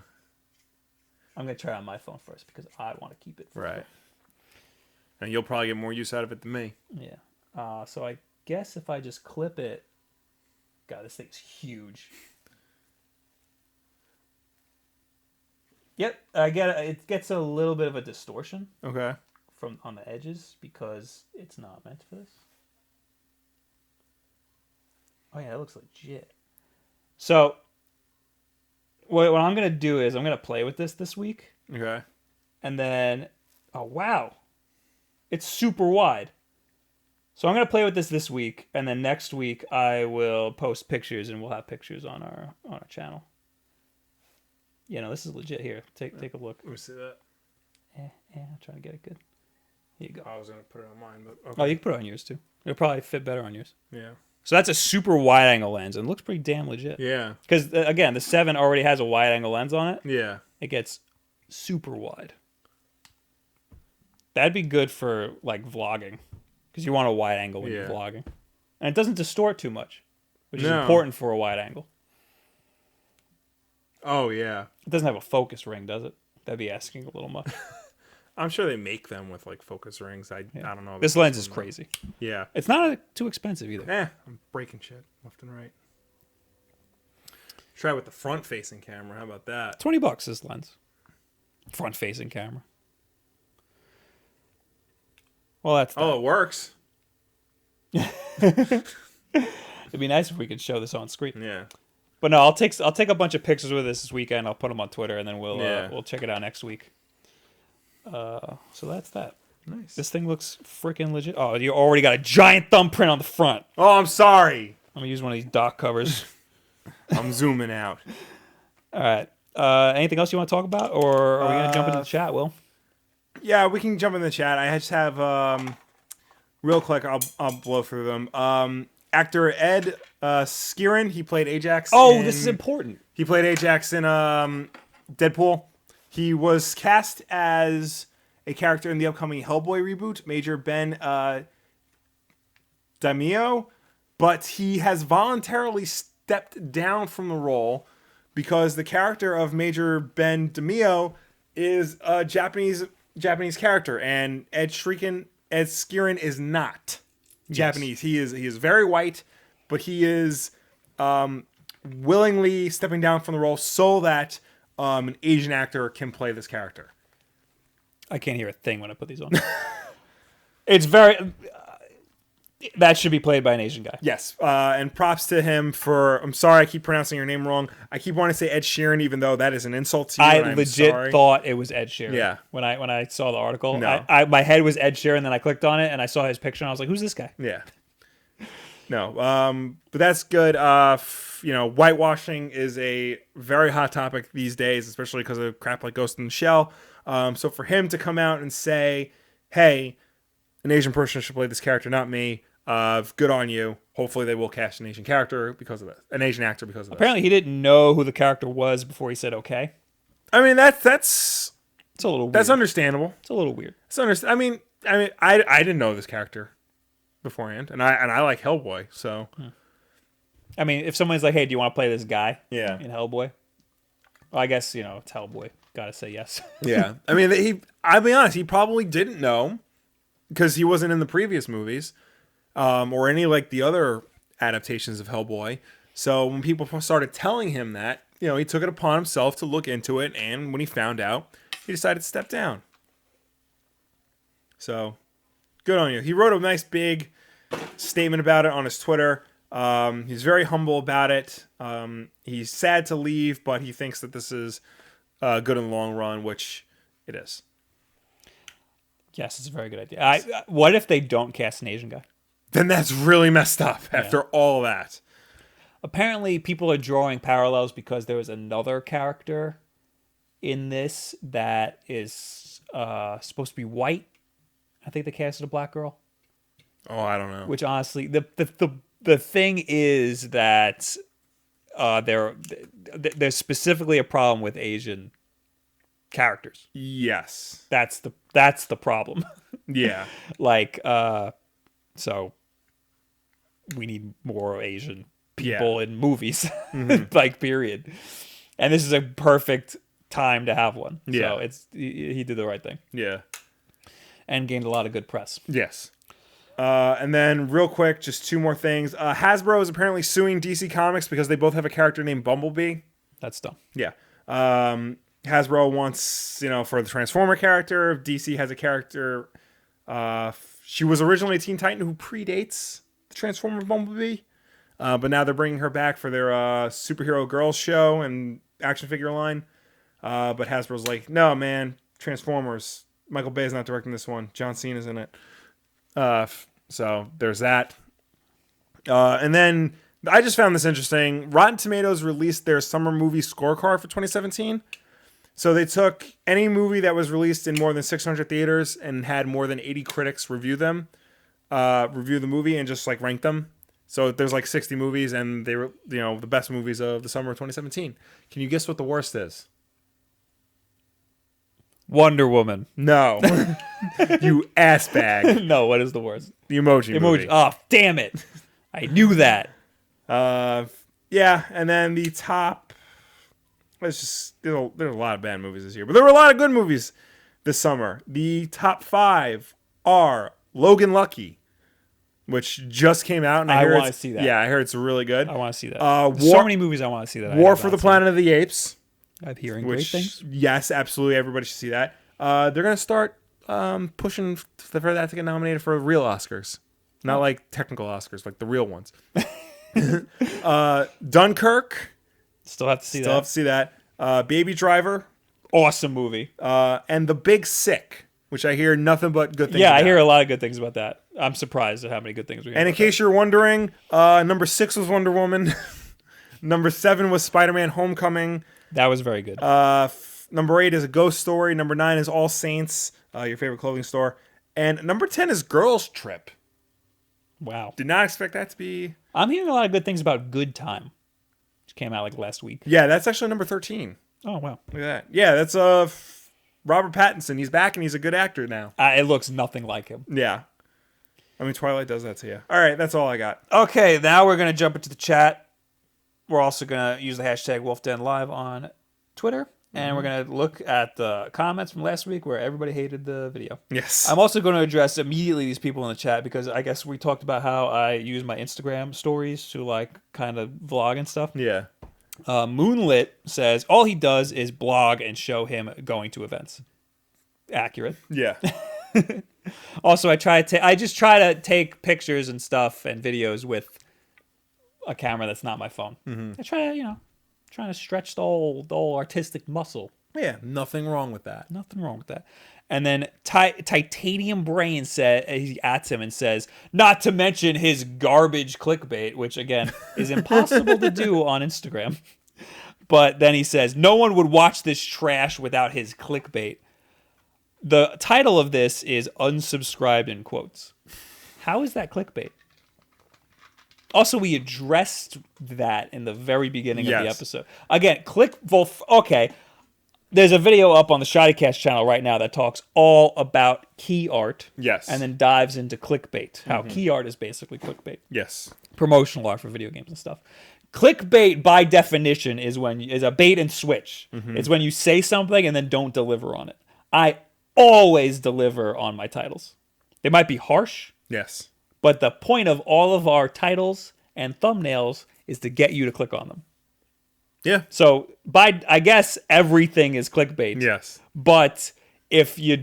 [SPEAKER 1] I'm gonna try it on my phone first because I want to keep it.
[SPEAKER 2] Right. And you'll probably get more use out of it than me.
[SPEAKER 1] Yeah. So I guess if I just clip it, God, this thing's huge. Yep, I get it. It gets a little bit of a distortion.
[SPEAKER 2] Okay.
[SPEAKER 1] From on the edges because it's not meant for this. Oh yeah, it looks legit. So what I'm gonna do is I'm gonna play with this week.
[SPEAKER 2] Okay.
[SPEAKER 1] And then, oh wow, it's super wide. So I'm gonna play with this week, and then next week I will post pictures, and we'll have pictures on our channel. Yeah, no, this is legit. Here, take a look.
[SPEAKER 2] Let me see that.
[SPEAKER 1] Yeah, I'm trying to get it good. Here you go.
[SPEAKER 2] I was gonna put it on mine, but okay.
[SPEAKER 1] Oh, you can put it on yours too. It'll probably fit better on yours.
[SPEAKER 2] Yeah.
[SPEAKER 1] So that's a super wide angle lens, and it looks pretty damn legit.
[SPEAKER 2] Yeah.
[SPEAKER 1] Because again, the 7 already has a wide angle lens on it.
[SPEAKER 2] Yeah.
[SPEAKER 1] It gets super wide. That'd be good for like vlogging, because you want a wide angle when you're vlogging, and it doesn't distort too much, which is important for a wide angle.
[SPEAKER 2] Oh yeah.
[SPEAKER 1] It doesn't have a focus ring, does it? That'd be asking a little much.
[SPEAKER 2] I'm sure they make them with like focus rings. I don't know.
[SPEAKER 1] This lens is crazy.
[SPEAKER 2] Yeah.
[SPEAKER 1] It's not too expensive either.
[SPEAKER 2] I'm breaking shit left and right. Try with the front facing camera. How about that?
[SPEAKER 1] $20 this lens. Front facing camera. Well, that's that.
[SPEAKER 2] Oh, it works.
[SPEAKER 1] It'd be nice if we could show this on screen.
[SPEAKER 2] Yeah.
[SPEAKER 1] But no, I'll take a bunch of pictures with this weekend. I'll put them on Twitter, and then we'll check it out next week. So that's that.
[SPEAKER 2] Nice.
[SPEAKER 1] This thing looks freaking legit. Oh, you already got a giant thumbprint on the front.
[SPEAKER 2] Oh, I'm sorry.
[SPEAKER 1] I'm gonna use one of these dock covers.
[SPEAKER 2] I'm zooming out.
[SPEAKER 1] All right. Anything else you want to talk about, or are we gonna jump into the chat, Will?
[SPEAKER 2] Yeah, we can jump in the chat. I just have real quick. I'll blow through them. Actor Ed Skrein, he played Ajax.
[SPEAKER 1] Oh, this is important.
[SPEAKER 2] He played Ajax in Deadpool. He was cast as a character in the upcoming Hellboy reboot, Major Ben Daimio, but he has voluntarily stepped down from the role because the character of Major Ben Daimio is a Japanese character, and Ed Skrein is not Japanese. He is very white, but he is willingly stepping down from the role so that an Asian actor can play this character.
[SPEAKER 1] I can't hear a thing when I put these on. It's very... that should be played by an Asian guy.
[SPEAKER 2] Yes, and props to him for... I'm sorry, I keep pronouncing your name wrong. I keep wanting to say Ed Sheeran, even though that is an insult to you.
[SPEAKER 1] I legit thought it was Ed Sheeran.
[SPEAKER 2] Yeah.
[SPEAKER 1] When I saw the article,
[SPEAKER 2] No.
[SPEAKER 1] my head was Ed Sheeran. Then I clicked on it and I saw his picture and I was like, "Who's this guy?"
[SPEAKER 2] Yeah. No, but that's good. Whitewashing is a very hot topic these days, especially because of crap like Ghost in the Shell. So for him to come out and say, "Hey, an Asian person should play this character, not me," good on you. Hopefully, they will cast an Asian character because of this, an Asian actor because of this.
[SPEAKER 1] Apparently, he didn't know who the character was before he said okay.
[SPEAKER 2] I mean, that's
[SPEAKER 1] it's a little weird.
[SPEAKER 2] That's understandable.
[SPEAKER 1] It's a little weird.
[SPEAKER 2] I mean, I didn't know this character beforehand, and I like Hellboy, so.
[SPEAKER 1] I mean, if someone's like, "Hey, do you want to play this guy?"
[SPEAKER 2] Yeah.
[SPEAKER 1] In Hellboy, well, I guess it's Hellboy. Gotta say yes.
[SPEAKER 2] Yeah, I mean, I'll be honest, he probably didn't know because he wasn't in the previous movies, or any like the other adaptations of Hellboy. So when people started telling him that, he took it upon himself to look into it, and when he found out, he decided to step down. So, good on you. He wrote a nice big statement about it on his Twitter. He's very humble about it. He's sad to leave, but he thinks that this is good in the long run, which it is.
[SPEAKER 1] Yes, it's a very good idea. What if they don't cast an Asian guy?
[SPEAKER 2] Then that's really messed up after all that.
[SPEAKER 1] Apparently, people are drawing parallels because there was another character in this that is supposed to be white. I think they casted a black girl.
[SPEAKER 2] Oh, I don't know.
[SPEAKER 1] Which honestly, the the thing is that there's specifically a problem with Asian characters.
[SPEAKER 2] Yes.
[SPEAKER 1] That's the problem.
[SPEAKER 2] Yeah.
[SPEAKER 1] Like, so we need more Asian people in movies, like, period. And this is a perfect time to have one.
[SPEAKER 2] Yeah.
[SPEAKER 1] So he did the right thing.
[SPEAKER 2] Yeah.
[SPEAKER 1] And gained a lot of good press.
[SPEAKER 2] Yes. And then real quick, just two more things. Hasbro is apparently suing DC Comics because they both have a character named Bumblebee.
[SPEAKER 1] That's dumb.
[SPEAKER 2] Yeah. Hasbro wants, for the Transformer character. DC has a character. She was originally a Teen Titan who predates the Transformer Bumblebee. But now they're bringing her back for their Superhero Girls show and action figure line. But Hasbro's like, no, man, Transformers. Michael Bay's not directing this one. John Cena's in it. So there's that. And then I just found this interesting. Rotten Tomatoes released their summer movie scorecard for 2017. So they took any movie that was released in more than 600 theaters and had more than 80 critics review the movie and just like rank them. So there's like 60 movies and they were, the best movies of the summer of 2017. Can you guess what the worst is?
[SPEAKER 1] Wonder Woman.
[SPEAKER 2] No. You ass bag.
[SPEAKER 1] No, what is the worst?
[SPEAKER 2] The Emoji Movie.
[SPEAKER 1] Oh, damn it. I knew that.
[SPEAKER 2] Yeah, and then the top... there's a lot of bad movies this year, but there were a lot of good movies this summer. The top 5 are Logan Lucky, which just came out. And I
[SPEAKER 1] want to see that.
[SPEAKER 2] Yeah, I heard it's really good.
[SPEAKER 1] I want to see that. So many movies I want to see that.
[SPEAKER 2] War for the Planet of the Apes.
[SPEAKER 1] I'm hearing great things.
[SPEAKER 2] Yes, absolutely. Everybody should see that. They're going to start pushing for that to get nominated for real Oscars. Not like technical Oscars, like the real ones. Dunkirk.
[SPEAKER 1] Still have to see
[SPEAKER 2] that. Baby Driver.
[SPEAKER 1] Awesome movie.
[SPEAKER 2] And The Big Sick, which I hear nothing but good things
[SPEAKER 1] about.
[SPEAKER 2] I
[SPEAKER 1] hear a lot of good things about that. I'm surprised at how many good things we hear.
[SPEAKER 2] And in case you're wondering, number 6 was Wonder Woman. Number 7 was Spider-Man Homecoming.
[SPEAKER 1] That was very good.
[SPEAKER 2] Number 8 is A Ghost Story. Number 9 is All Saints, your favorite clothing store. And number 10 is Girls Trip.
[SPEAKER 1] Wow.
[SPEAKER 2] Did not expect that to be...
[SPEAKER 1] I'm hearing a lot of good things about Good Time, which came out like last week.
[SPEAKER 2] Yeah, that's actually number 13.
[SPEAKER 1] Oh, wow.
[SPEAKER 2] Look at that. Yeah, that's Robert Pattinson. He's back and he's a good actor now.
[SPEAKER 1] It looks nothing like him.
[SPEAKER 2] Yeah. I mean, Twilight does that to you. All right, that's all I got.
[SPEAKER 1] Okay, now we're going to jump into the chat. We're also going to use the hashtag Wulff Den Live on Twitter. And we're going to look at the comments from last week where everybody hated the video.
[SPEAKER 2] Yes.
[SPEAKER 1] I'm also going to address immediately these people in the chat because I guess we talked about how I use my Instagram stories to like kind of vlog and stuff.
[SPEAKER 2] Yeah.
[SPEAKER 1] Moonlit says all he does is blog and show him going to events. Accurate.
[SPEAKER 2] Yeah.
[SPEAKER 1] Also, I just try to take pictures and stuff and videos with a camera that's not my phone. I try to, trying to stretch the whole artistic muscle.
[SPEAKER 2] Yeah, nothing wrong with that.
[SPEAKER 1] Nothing wrong with that. And then Titanium Brain he ats him and says, not to mention his garbage clickbait, which again is impossible to do on Instagram. But then he says, no one would watch this trash without his clickbait. The title of this is unsubscribed in quotes. How is that clickbait? Also, we addressed that in the very beginning of the episode. Again, okay. There's a video up on the Shoddycast channel right now that talks all about key art.
[SPEAKER 2] Yes.
[SPEAKER 1] And then dives into clickbait. How key art is basically clickbait.
[SPEAKER 2] Yes.
[SPEAKER 1] Promotional art for video games and stuff. Clickbait, by definition, is a bait and switch. It's when you say something and then don't deliver on it. I always deliver on my titles. They might be harsh.
[SPEAKER 2] Yes.
[SPEAKER 1] But the point of all of our titles and thumbnails is to get you to click on them.
[SPEAKER 2] Yeah.
[SPEAKER 1] So I guess everything is clickbait.
[SPEAKER 2] Yes.
[SPEAKER 1] But if you're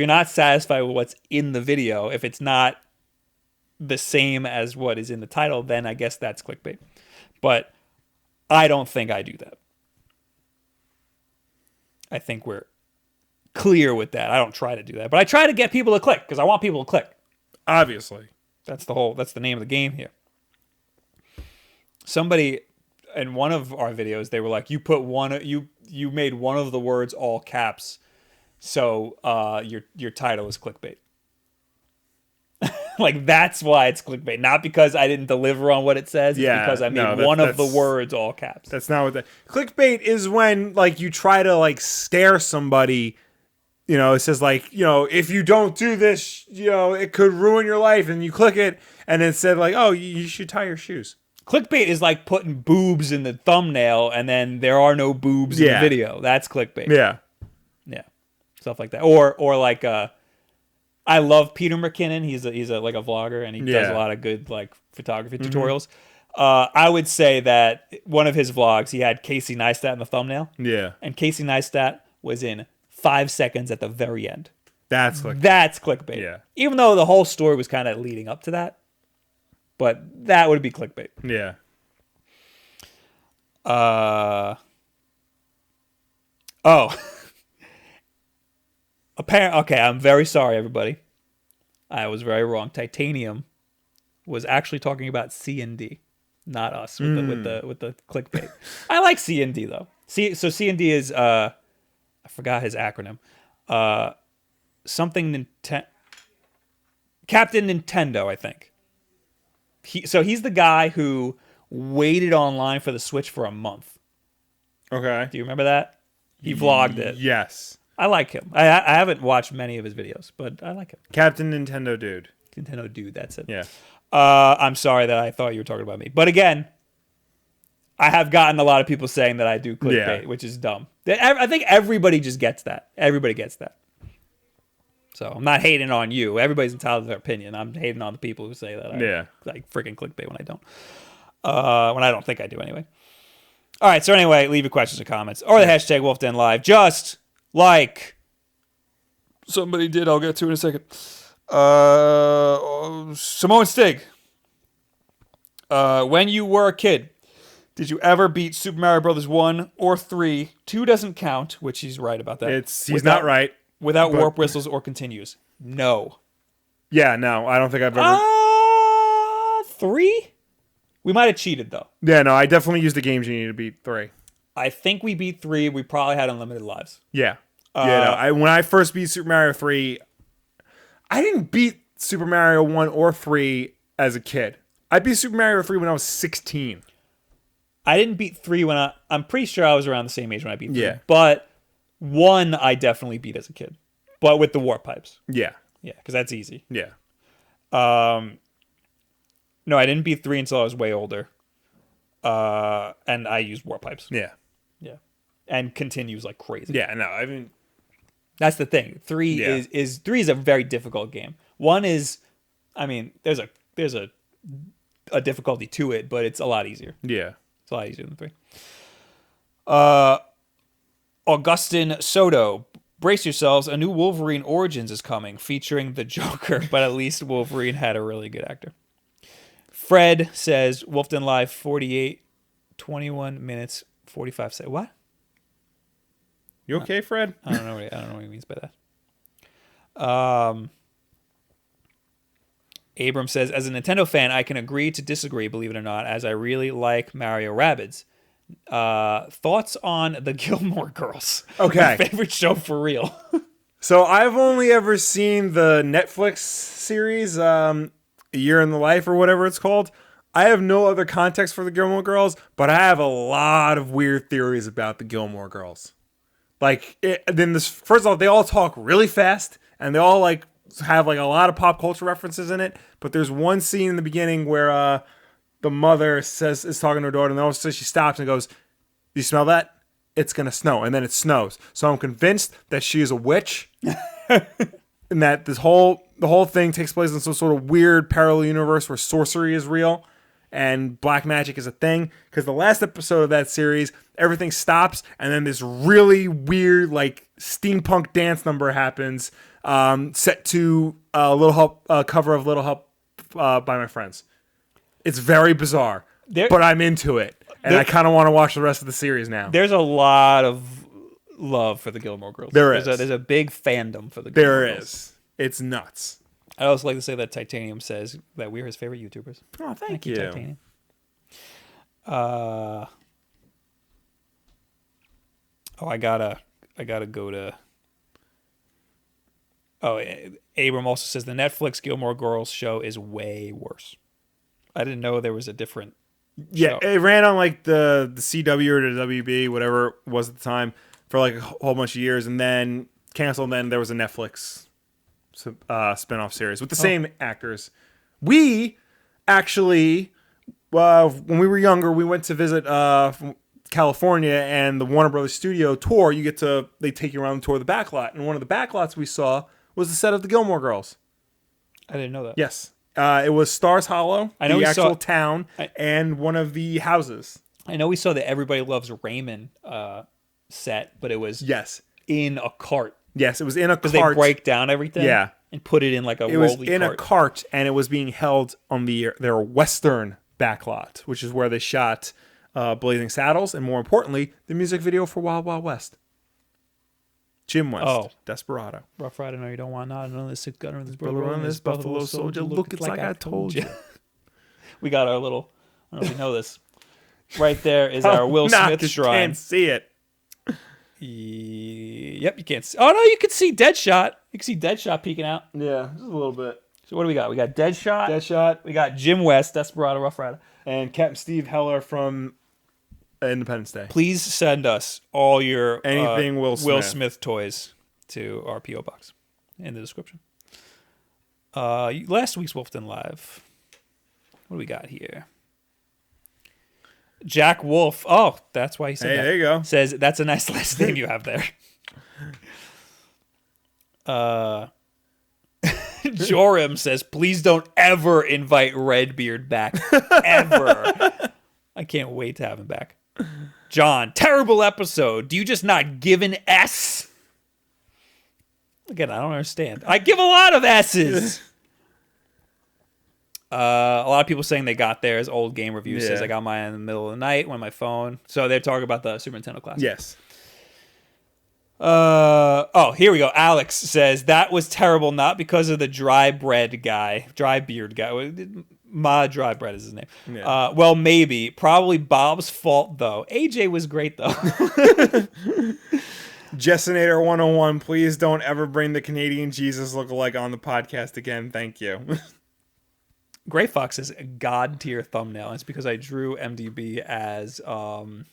[SPEAKER 1] not satisfied with what's in the video, if it's not the same as what is in the title, then I guess that's clickbait. But I don't think I do that. I think we're clear with that. I don't try to do that, but I try to get people to click because I want people to click.
[SPEAKER 2] Obviously.
[SPEAKER 1] That's the name of the game here. Somebody in one of our videos, they were like, you made one of the words all caps, so your title is clickbait. Like, that's why it's clickbait. Not because I didn't deliver on what it says. It's because I made one of the words all caps.
[SPEAKER 2] That's not what that... Clickbait is when, like, you try to, like, scare somebody. You know, it says, like, you know, if you don't do this, you know, it could ruin your life. And you click it, and it said, like, oh, you should tie your shoes.
[SPEAKER 1] Clickbait is like putting boobs in the thumbnail, and then there are no boobs in the video. That's clickbait.
[SPEAKER 2] Yeah.
[SPEAKER 1] Yeah. Stuff like that. Or like, I love Peter McKinnon. He's a like a vlogger, and he does a lot of good, like, photography tutorials. I would say that one of his vlogs, he had Casey Neistat in the thumbnail.
[SPEAKER 2] Yeah.
[SPEAKER 1] And Casey Neistat was in 5 seconds at the very end.
[SPEAKER 2] That's clickbait.
[SPEAKER 1] That's clickbait.
[SPEAKER 2] Yeah.
[SPEAKER 1] Even though the whole story was kind of leading up to that. But that would be clickbait.
[SPEAKER 2] Yeah.
[SPEAKER 1] Oh. Okay, I'm very sorry, everybody. I was very wrong. Titanium was actually talking about C&D, not us with the clickbait. I like C&D though. So C&D is I forgot his acronym. Something Captain Nintendo, I think. He's the guy who waited online for the Switch for a month.
[SPEAKER 2] Okay.
[SPEAKER 1] Do you remember that? He vlogged it.
[SPEAKER 2] Yes.
[SPEAKER 1] I like him. I haven't watched many of his videos, but I like him.
[SPEAKER 2] Captain Nintendo Dude.
[SPEAKER 1] Nintendo Dude, that's it.
[SPEAKER 2] Yeah.
[SPEAKER 1] I'm sorry that I thought you were talking about me. But again, I have gotten a lot of people saying that I do clickbait, which is dumb. I think everybody just gets that. Everybody gets that. So I'm not hating on you. Everybody's entitled to their opinion. I'm hating on the people who say that I like freaking clickbait when I don't. When I don't think I do anyway. All right, so anyway, leave your questions or comments. Or the hashtag Wulff Den Live. Just like somebody did. I'll get to it in a second. Simone Stig. When you were a kid, did you ever beat Super Mario Brothers 1 or 3? 2 doesn't count, which he's right about that.
[SPEAKER 2] He's not right.
[SPEAKER 1] Without warp whistles or continues. No.
[SPEAKER 2] Yeah, no, I don't think I've ever...
[SPEAKER 1] 3? We might have cheated, though.
[SPEAKER 2] Yeah, no, I definitely used the Game Genie to beat 3.
[SPEAKER 1] I think we beat 3. We probably had unlimited lives.
[SPEAKER 2] Yeah. When I first beat Super Mario 3, I didn't beat Super Mario 1 or 3 as a kid. I beat Super Mario 3 when I was 16.
[SPEAKER 1] I didn't beat 3 when I'm pretty sure I was around the same age when I beat 3.
[SPEAKER 2] Yeah.
[SPEAKER 1] But 1 I definitely beat as a kid. But with the warp pipes.
[SPEAKER 2] Yeah.
[SPEAKER 1] Yeah, because that's easy.
[SPEAKER 2] Yeah.
[SPEAKER 1] No, I didn't beat 3 until I was way older. And I used warp pipes.
[SPEAKER 2] Yeah.
[SPEAKER 1] Yeah. And continues like crazy.
[SPEAKER 2] Yeah, no, I mean...
[SPEAKER 1] That's the thing. 3 is 3 is a very difficult game. 1 is, I mean, there's a difficulty to it, but it's a lot easier.
[SPEAKER 2] Yeah.
[SPEAKER 1] It's a lot easier than 3. Augustin Soto, brace yourselves. A new Wolverine Origins is coming, featuring the Joker, but at least Wolverine had a really good actor. Fred says, Wulff Den Live 48, 21 minutes, 45 seconds. What?
[SPEAKER 2] You okay, Fred?
[SPEAKER 1] I don't know what he means by that. Abram says, as a Nintendo fan, I can agree to disagree, believe it or not, as I really like Mario Rabbids. Thoughts on the Gilmore Girls?
[SPEAKER 2] Okay.
[SPEAKER 1] My favorite show for real.
[SPEAKER 2] So I've only ever seen the Netflix series, A Year in the Life or whatever it's called. I have no other context for the Gilmore Girls, but I have a lot of weird theories about the Gilmore Girls. Like, first of all, they all talk really fast, and they all like have like a lot of pop culture references in it. But there's one scene in the beginning where the mother is talking to her daughter, and then all of a sudden she stops and goes, "You smell that? It's gonna snow," and then it snows. So I'm convinced that she is a witch, and that the whole thing takes place in some sort of weird parallel universe where sorcery is real and black magic is a thing. Because the last episode of that series, everything stops, and then this really weird, like, steampunk dance number happens, set to Little Help, cover of Little Help by My Friends. It's very bizarre, but I'm into it, and I kind of want to watch the rest of the series now.
[SPEAKER 1] There's a lot of love for the Gilmore Girls. There's a big fandom for the Gilmore Girls. There is.
[SPEAKER 2] It's nuts.
[SPEAKER 1] I also like to say that Titanium says that we're his favorite YouTubers.
[SPEAKER 2] Oh, thank you.
[SPEAKER 1] Titanium. I gotta go to. Oh, Abram also says the Netflix Gilmore Girls show is way worse. I didn't know there was a different show.
[SPEAKER 2] It ran on like the CW or the WB, whatever it was at the time, for like a whole bunch of years, and then canceled. And then there was a Netflix spinoff series with the same actors. We actually, when we were younger, we went to visit California, and the Warner Brothers studio tour. They take you around the tour of the backlot, and one of the backlots we saw was the set of the Gilmore Girls.
[SPEAKER 1] I didn't know that.
[SPEAKER 2] Yes. It was Stars Hollow,
[SPEAKER 1] I know
[SPEAKER 2] the actual town, and one of the houses.
[SPEAKER 1] I know we saw the Everybody Loves Raymond set, but it was in a cart.
[SPEAKER 2] Yes, it was in a cart.
[SPEAKER 1] Because they break down everything
[SPEAKER 2] Yeah.
[SPEAKER 1] and put it in like a rolly
[SPEAKER 2] cart. It was in
[SPEAKER 1] cart.
[SPEAKER 2] a cart, and it was being held on their western backlot, which is where they shot Blazing Saddles, and more importantly, the music video for Wild Wild West. Jim West, Desperado.
[SPEAKER 1] Rough Rider, no, you don't want not another sick gunner with his
[SPEAKER 2] Brother on this Buffalo Soldier. Look, it's like I told you.
[SPEAKER 1] We got our little, I don't know if you know this. Right there is our Will Smith shrine.
[SPEAKER 2] You can't see it.
[SPEAKER 1] Yep, you can't see. Oh, no, you can see Deadshot. You can see Deadshot peeking out.
[SPEAKER 2] Yeah, just a little bit.
[SPEAKER 1] So what do we got? We got Deadshot. We got Jim West, Desperado, Rough Rider.
[SPEAKER 2] And Captain Steve Heller from Independence Day.
[SPEAKER 1] Please send us all your
[SPEAKER 2] anything Will
[SPEAKER 1] Smith toys to our P.O. Box in the description. Last week's Wulff Den Live. What do we got here? Jack Wolf. Oh, that's why he said that.
[SPEAKER 2] There you go.
[SPEAKER 1] Says, that's a nice last name you have there. Joram says, please don't ever invite Redbeard back. Ever. I can't wait to have him back. John, terrible episode. Do you just not give an S? Again, I don't understand. I give a lot of S's. A lot of people saying they got theirs. Old Game Review says I got mine in the middle of the night on my phone. So they're talking about the Super Nintendo Classic.
[SPEAKER 2] Yes.
[SPEAKER 1] Here we go. Alex says that was terrible, not because of the dry beard guy. Ma Dry Bread is his name. Yeah. Well, maybe. Probably Bob's fault, though. AJ was great, though.
[SPEAKER 2] Jessinator 101, please don't ever bring the Canadian Jesus lookalike on the podcast again. Thank you.
[SPEAKER 1] Gray Fox is a god tier thumbnail. It's because I drew MDB as
[SPEAKER 2] the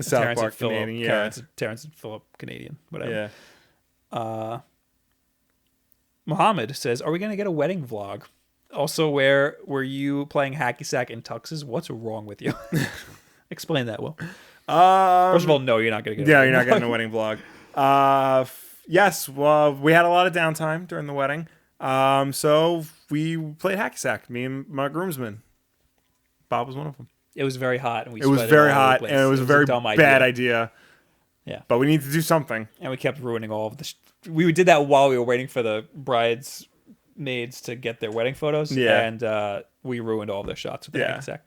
[SPEAKER 2] South
[SPEAKER 1] Terrence
[SPEAKER 2] Park Canadian,
[SPEAKER 1] Terrence and Phillip Canadian, whatever.
[SPEAKER 2] Yeah.
[SPEAKER 1] Muhammad says, are we going to get a wedding vlog? Also, where were you playing hacky sack in tuxes? What's wrong with you? Explain that, Will. First of all, no, you're not going to get.
[SPEAKER 2] You're not getting a wedding vlog. Yes, well, we had a lot of downtime during the wedding, so we played hacky sack. Me and my groomsmen. Bob was one of them.
[SPEAKER 1] It was very hot, and
[SPEAKER 2] it was very hot, and it was a very bad idea.
[SPEAKER 1] Yeah,
[SPEAKER 2] but we need to do something,
[SPEAKER 1] and we kept ruining all of the. We did that while we were waiting for the brides. Maids to get their wedding photos, and we ruined all of their shots with the hacky sack.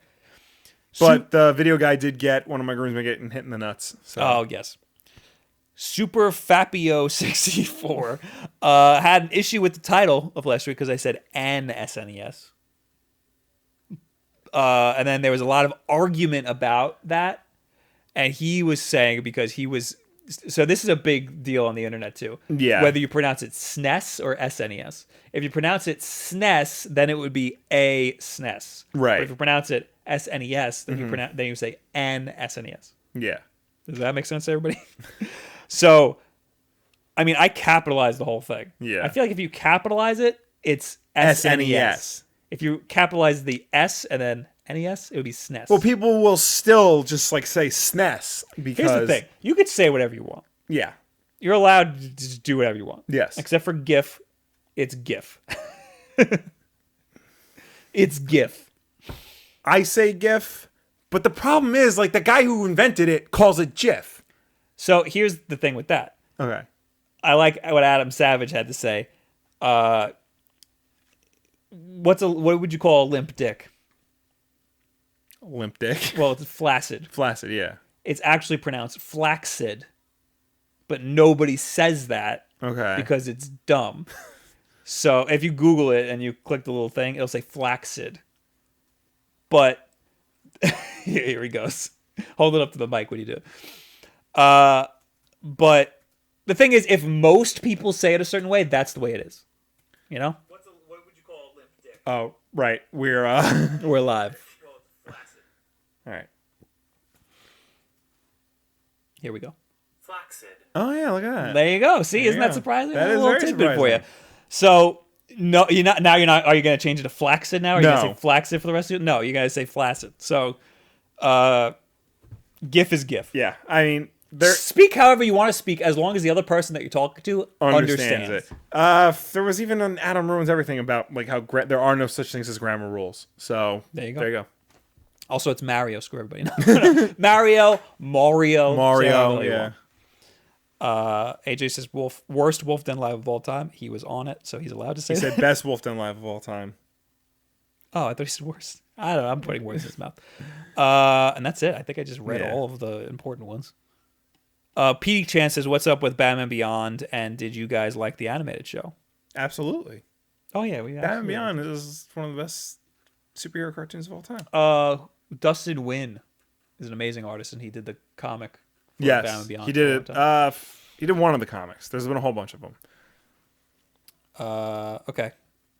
[SPEAKER 2] But the video guy did get one of my groomsmen getting hit in the nuts. So.
[SPEAKER 1] Oh yes. Super Fapio 64 had an issue with the title of last week because I said an SNES, and then there was a lot of argument about that, and he was saying because he was. So this is a big deal on the internet too.
[SPEAKER 2] Yeah.
[SPEAKER 1] Whether you pronounce it SNES or SNES. If you pronounce it SNES, then it would be a SNES.
[SPEAKER 2] Right.
[SPEAKER 1] But if you pronounce it SNES, then you say an SNES.
[SPEAKER 2] Yeah.
[SPEAKER 1] Does that make sense to everybody? So, I mean, I capitalized the whole thing.
[SPEAKER 2] Yeah.
[SPEAKER 1] I feel like if you capitalize it, it's SNES. If you capitalize the S and then NES, it would be SNES.
[SPEAKER 2] Well, people will still just like say SNES because
[SPEAKER 1] here's the thing: you could say whatever you want.
[SPEAKER 2] Yeah,
[SPEAKER 1] you're allowed to just do whatever you want.
[SPEAKER 2] Yes,
[SPEAKER 1] except for GIF, it's GIF. It's GIF.
[SPEAKER 2] I say GIF, but the problem is like the guy who invented it calls it GIF.
[SPEAKER 1] So here's the thing with that.
[SPEAKER 2] Okay,
[SPEAKER 1] I like what Adam Savage had to say. What would you call a limp dick?
[SPEAKER 2] Limp dick.
[SPEAKER 1] Well, it's flaccid.
[SPEAKER 2] Flaccid, yeah.
[SPEAKER 1] It's actually pronounced flaccid, but nobody says that.
[SPEAKER 2] Okay.
[SPEAKER 1] Because it's dumb. So if you Google it and you click the little thing, it'll say flaccid. But here he goes. Hold it up to the mic when you do it. But the thing is, if most people say it a certain way, that's the way it is. You know?
[SPEAKER 3] What would you call a limp dick?
[SPEAKER 2] Oh, right. We're
[SPEAKER 1] We're live.
[SPEAKER 3] Well, it's flaccid.
[SPEAKER 2] all right.
[SPEAKER 1] Here we go.
[SPEAKER 3] Flaccid.
[SPEAKER 2] Oh yeah, look at that.
[SPEAKER 1] There you go. See,
[SPEAKER 2] There
[SPEAKER 1] isn't
[SPEAKER 2] you
[SPEAKER 1] that
[SPEAKER 2] go.
[SPEAKER 1] surprising?
[SPEAKER 2] That
[SPEAKER 1] A
[SPEAKER 2] is
[SPEAKER 1] little
[SPEAKER 2] very
[SPEAKER 1] tidbit for you.
[SPEAKER 2] surprising.
[SPEAKER 1] So no, you're not. Now you're not. Are you going to change it to flaccid now? Are you
[SPEAKER 2] No.
[SPEAKER 1] going to say flaccid for the rest of it? No, you got to say flaccid. So, GIF is GIF.
[SPEAKER 2] Yeah, I mean, there
[SPEAKER 1] Speak however you want to speak, as long as the other person that you're talking to understands
[SPEAKER 2] it. There was even an Adam Ruins Everything about like how there are no such things as grammar rules. So
[SPEAKER 1] There you go.
[SPEAKER 2] There you go.
[SPEAKER 1] Also, it's Mario. Screw everybody. No. Mario.
[SPEAKER 2] Mario.
[SPEAKER 1] say
[SPEAKER 2] Yeah.
[SPEAKER 1] AJ says worst Wulff Den live of all time. He was on it, so he's allowed to say
[SPEAKER 2] He
[SPEAKER 1] that.
[SPEAKER 2] said best Wulff Den live of all time.
[SPEAKER 1] Oh, I thought he said worst. I don't know. I'm putting words in his mouth. And that's it. I think I just read
[SPEAKER 2] Yeah.
[SPEAKER 1] all of the important ones. PD Chan says, "What's up with Batman Beyond? And did you guys like the animated show?"
[SPEAKER 2] Absolutely.
[SPEAKER 1] Oh yeah,
[SPEAKER 2] Batman Beyond is one of the best superhero cartoons of all time.
[SPEAKER 1] Dustin Wynn is an amazing artist, and he did the comic. For
[SPEAKER 2] Yes,
[SPEAKER 1] Batman Beyond
[SPEAKER 2] he
[SPEAKER 1] for a long
[SPEAKER 2] did it.
[SPEAKER 1] time.
[SPEAKER 2] He did one of the comics. There's been a whole bunch of them.
[SPEAKER 1] Okay,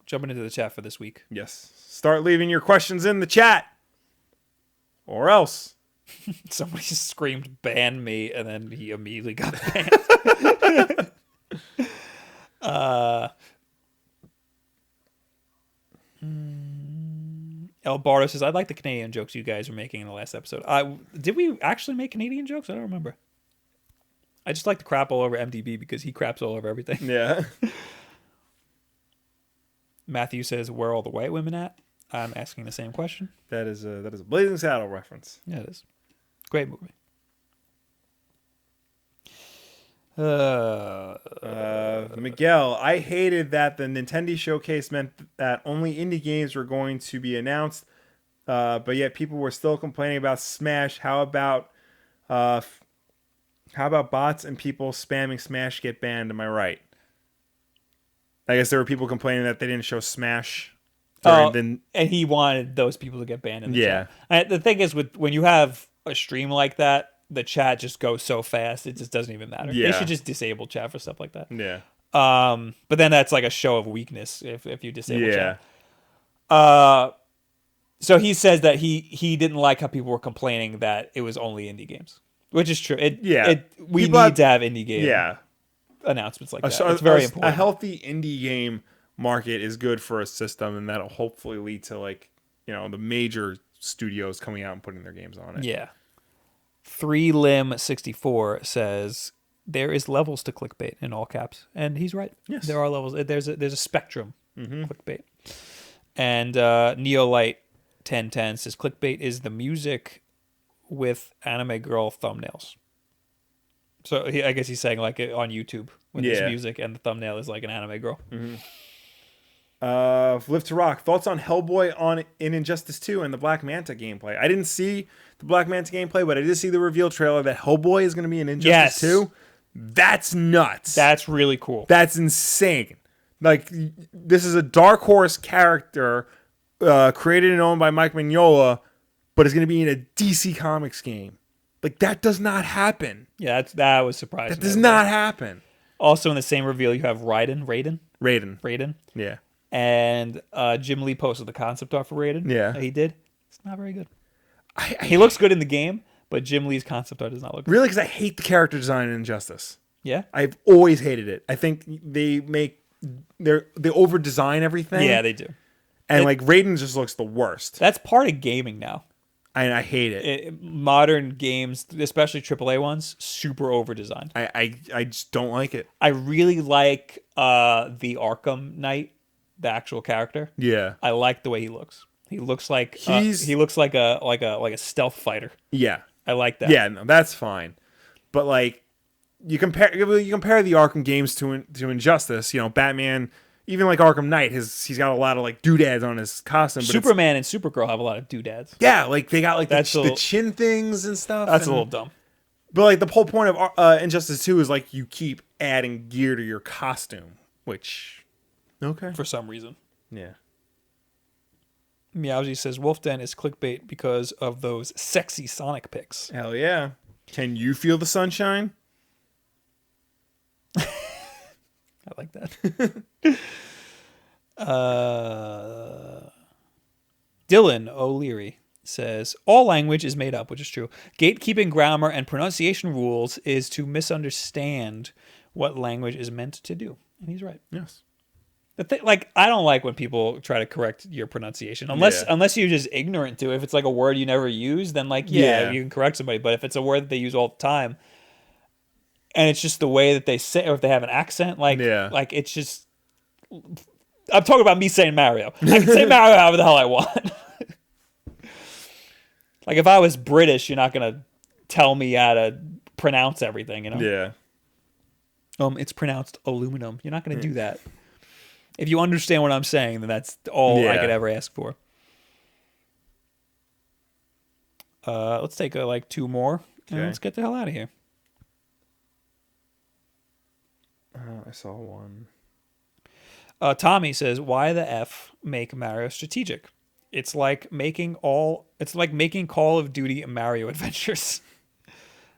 [SPEAKER 1] jumping into the chat for this week.
[SPEAKER 2] Yes. Start leaving your questions in the chat, or else.
[SPEAKER 1] Somebody screamed "ban me," and then he immediately got banned. El Bardo says, "I like the Canadian jokes you guys were making in the last episode." Did we actually make Canadian jokes? I don't remember. I just like to crap all over MDB because he craps all over everything.
[SPEAKER 2] Yeah.
[SPEAKER 1] Matthew says, "Where are all the white women at?" I'm asking the same question.
[SPEAKER 2] that is a Blazing Saddle reference.
[SPEAKER 1] Yeah, it is. Great movie.
[SPEAKER 2] Miguel, I hated that the Nintendo showcase meant that only indie games were going to be announced, but yet people were still complaining about Smash. How about bots and people spamming Smash get banned? Am I right? I guess there were people complaining that they didn't show Smash.
[SPEAKER 1] And he wanted those people to get banned in the chat. The thing is, when you have a stream like that, the chat just goes so fast, it just doesn't even matter.
[SPEAKER 2] Yeah.
[SPEAKER 1] They should just disable chat for stuff like that.
[SPEAKER 2] Yeah.
[SPEAKER 1] But then that's like a show of weakness if you disable
[SPEAKER 2] Yeah.
[SPEAKER 1] chat. So he says that he didn't like how people were complaining that it was only indie games, which is true. We
[SPEAKER 2] People
[SPEAKER 1] need to have indie game
[SPEAKER 2] Yeah.
[SPEAKER 1] announcements like that. It's very important.
[SPEAKER 2] A healthy indie game market is good for a system, and that'll hopefully lead to the major studios coming out and putting their games on it.
[SPEAKER 1] Yeah. 3lim64 says there is levels to clickbait in all caps, and he's right.
[SPEAKER 2] Yes.
[SPEAKER 1] There are levels. There's a spectrum. Clickbait. And Neolight 1010 says clickbait is the music with anime girl thumbnails. So I guess he's saying like on YouTube when there's music and the thumbnail is like an anime girl.
[SPEAKER 2] Live to Rock. Thoughts on Hellboy in Injustice 2 and the Black Manta gameplay? I didn't see the Black Manta gameplay, but I did see the reveal trailer that Hellboy is going to be in Injustice 2. That's nuts.
[SPEAKER 1] That's really cool.
[SPEAKER 2] That's insane. Like, this is a Dark Horse character created and owned by Mike Mignola, but is going to be in a DC Comics game. Like, that does not happen.
[SPEAKER 1] Yeah, that was surprising.
[SPEAKER 2] That does not happen.
[SPEAKER 1] Also in the same reveal, you have Raiden.
[SPEAKER 2] Yeah.
[SPEAKER 1] And Jim Lee posted the concept art for Raiden.
[SPEAKER 2] Yeah.
[SPEAKER 1] He did. It's not very good. He looks good in the game, but Jim Lee's concept art does not look good.
[SPEAKER 2] Really? Because I hate the character design in Injustice.
[SPEAKER 1] Yeah?
[SPEAKER 2] I've always hated it. I think they over design everything.
[SPEAKER 1] Yeah, they do.
[SPEAKER 2] And like Raiden just looks the worst.
[SPEAKER 1] That's part of gaming now.
[SPEAKER 2] And I hate it.
[SPEAKER 1] Modern games, especially AAA ones, super over designed.
[SPEAKER 2] I just don't like it.
[SPEAKER 1] I really like the Arkham Knight, the actual character.
[SPEAKER 2] Yeah.
[SPEAKER 1] I like the way he looks. He looks like he looks like a stealth fighter.
[SPEAKER 2] Yeah.
[SPEAKER 1] I like that.
[SPEAKER 2] Yeah, no, that's fine. But like you compare the Arkham games to Injustice, Batman, even like Arkham Knight, he's got a lot of like doodads on his costume. But
[SPEAKER 1] Superman and Supergirl have a lot of doodads.
[SPEAKER 2] Yeah, like they got like the chin things and stuff.
[SPEAKER 1] That's a little dumb.
[SPEAKER 2] But like the whole point of Injustice 2 is like you keep adding gear to your costume, which
[SPEAKER 1] for some reason.
[SPEAKER 2] Yeah.
[SPEAKER 1] Meowsy says Wulff Den is clickbait because of those sexy Sonic pics.
[SPEAKER 2] Hell yeah. Can you feel the sunshine?
[SPEAKER 1] I like that. Dylan O'Leary says, all language is made up, which is true. Gatekeeping grammar and pronunciation rules is to misunderstand what language is meant to do. And he's right.
[SPEAKER 2] Yes.
[SPEAKER 1] I don't like when people try to correct your pronunciation. Unless you're just ignorant to it. If it's like a word you never use, then you can correct somebody. But if it's a word that they use all the time, and it's just the way that they say, or if they have an accent, it's just... I'm talking about me saying Mario. I can say Mario however the hell I want. Like, if I was British, you're not going to tell me how to pronounce everything, you know?
[SPEAKER 2] Yeah.
[SPEAKER 1] It's pronounced aluminum. You're not going to do that. If you understand what I'm saying, then that's all I could ever ask for. Let's take two more, and let's get the hell out of here.
[SPEAKER 2] I saw one.
[SPEAKER 1] Tommy says, "Why the F make Mario strategic? It's like making Call of Duty Mario adventures."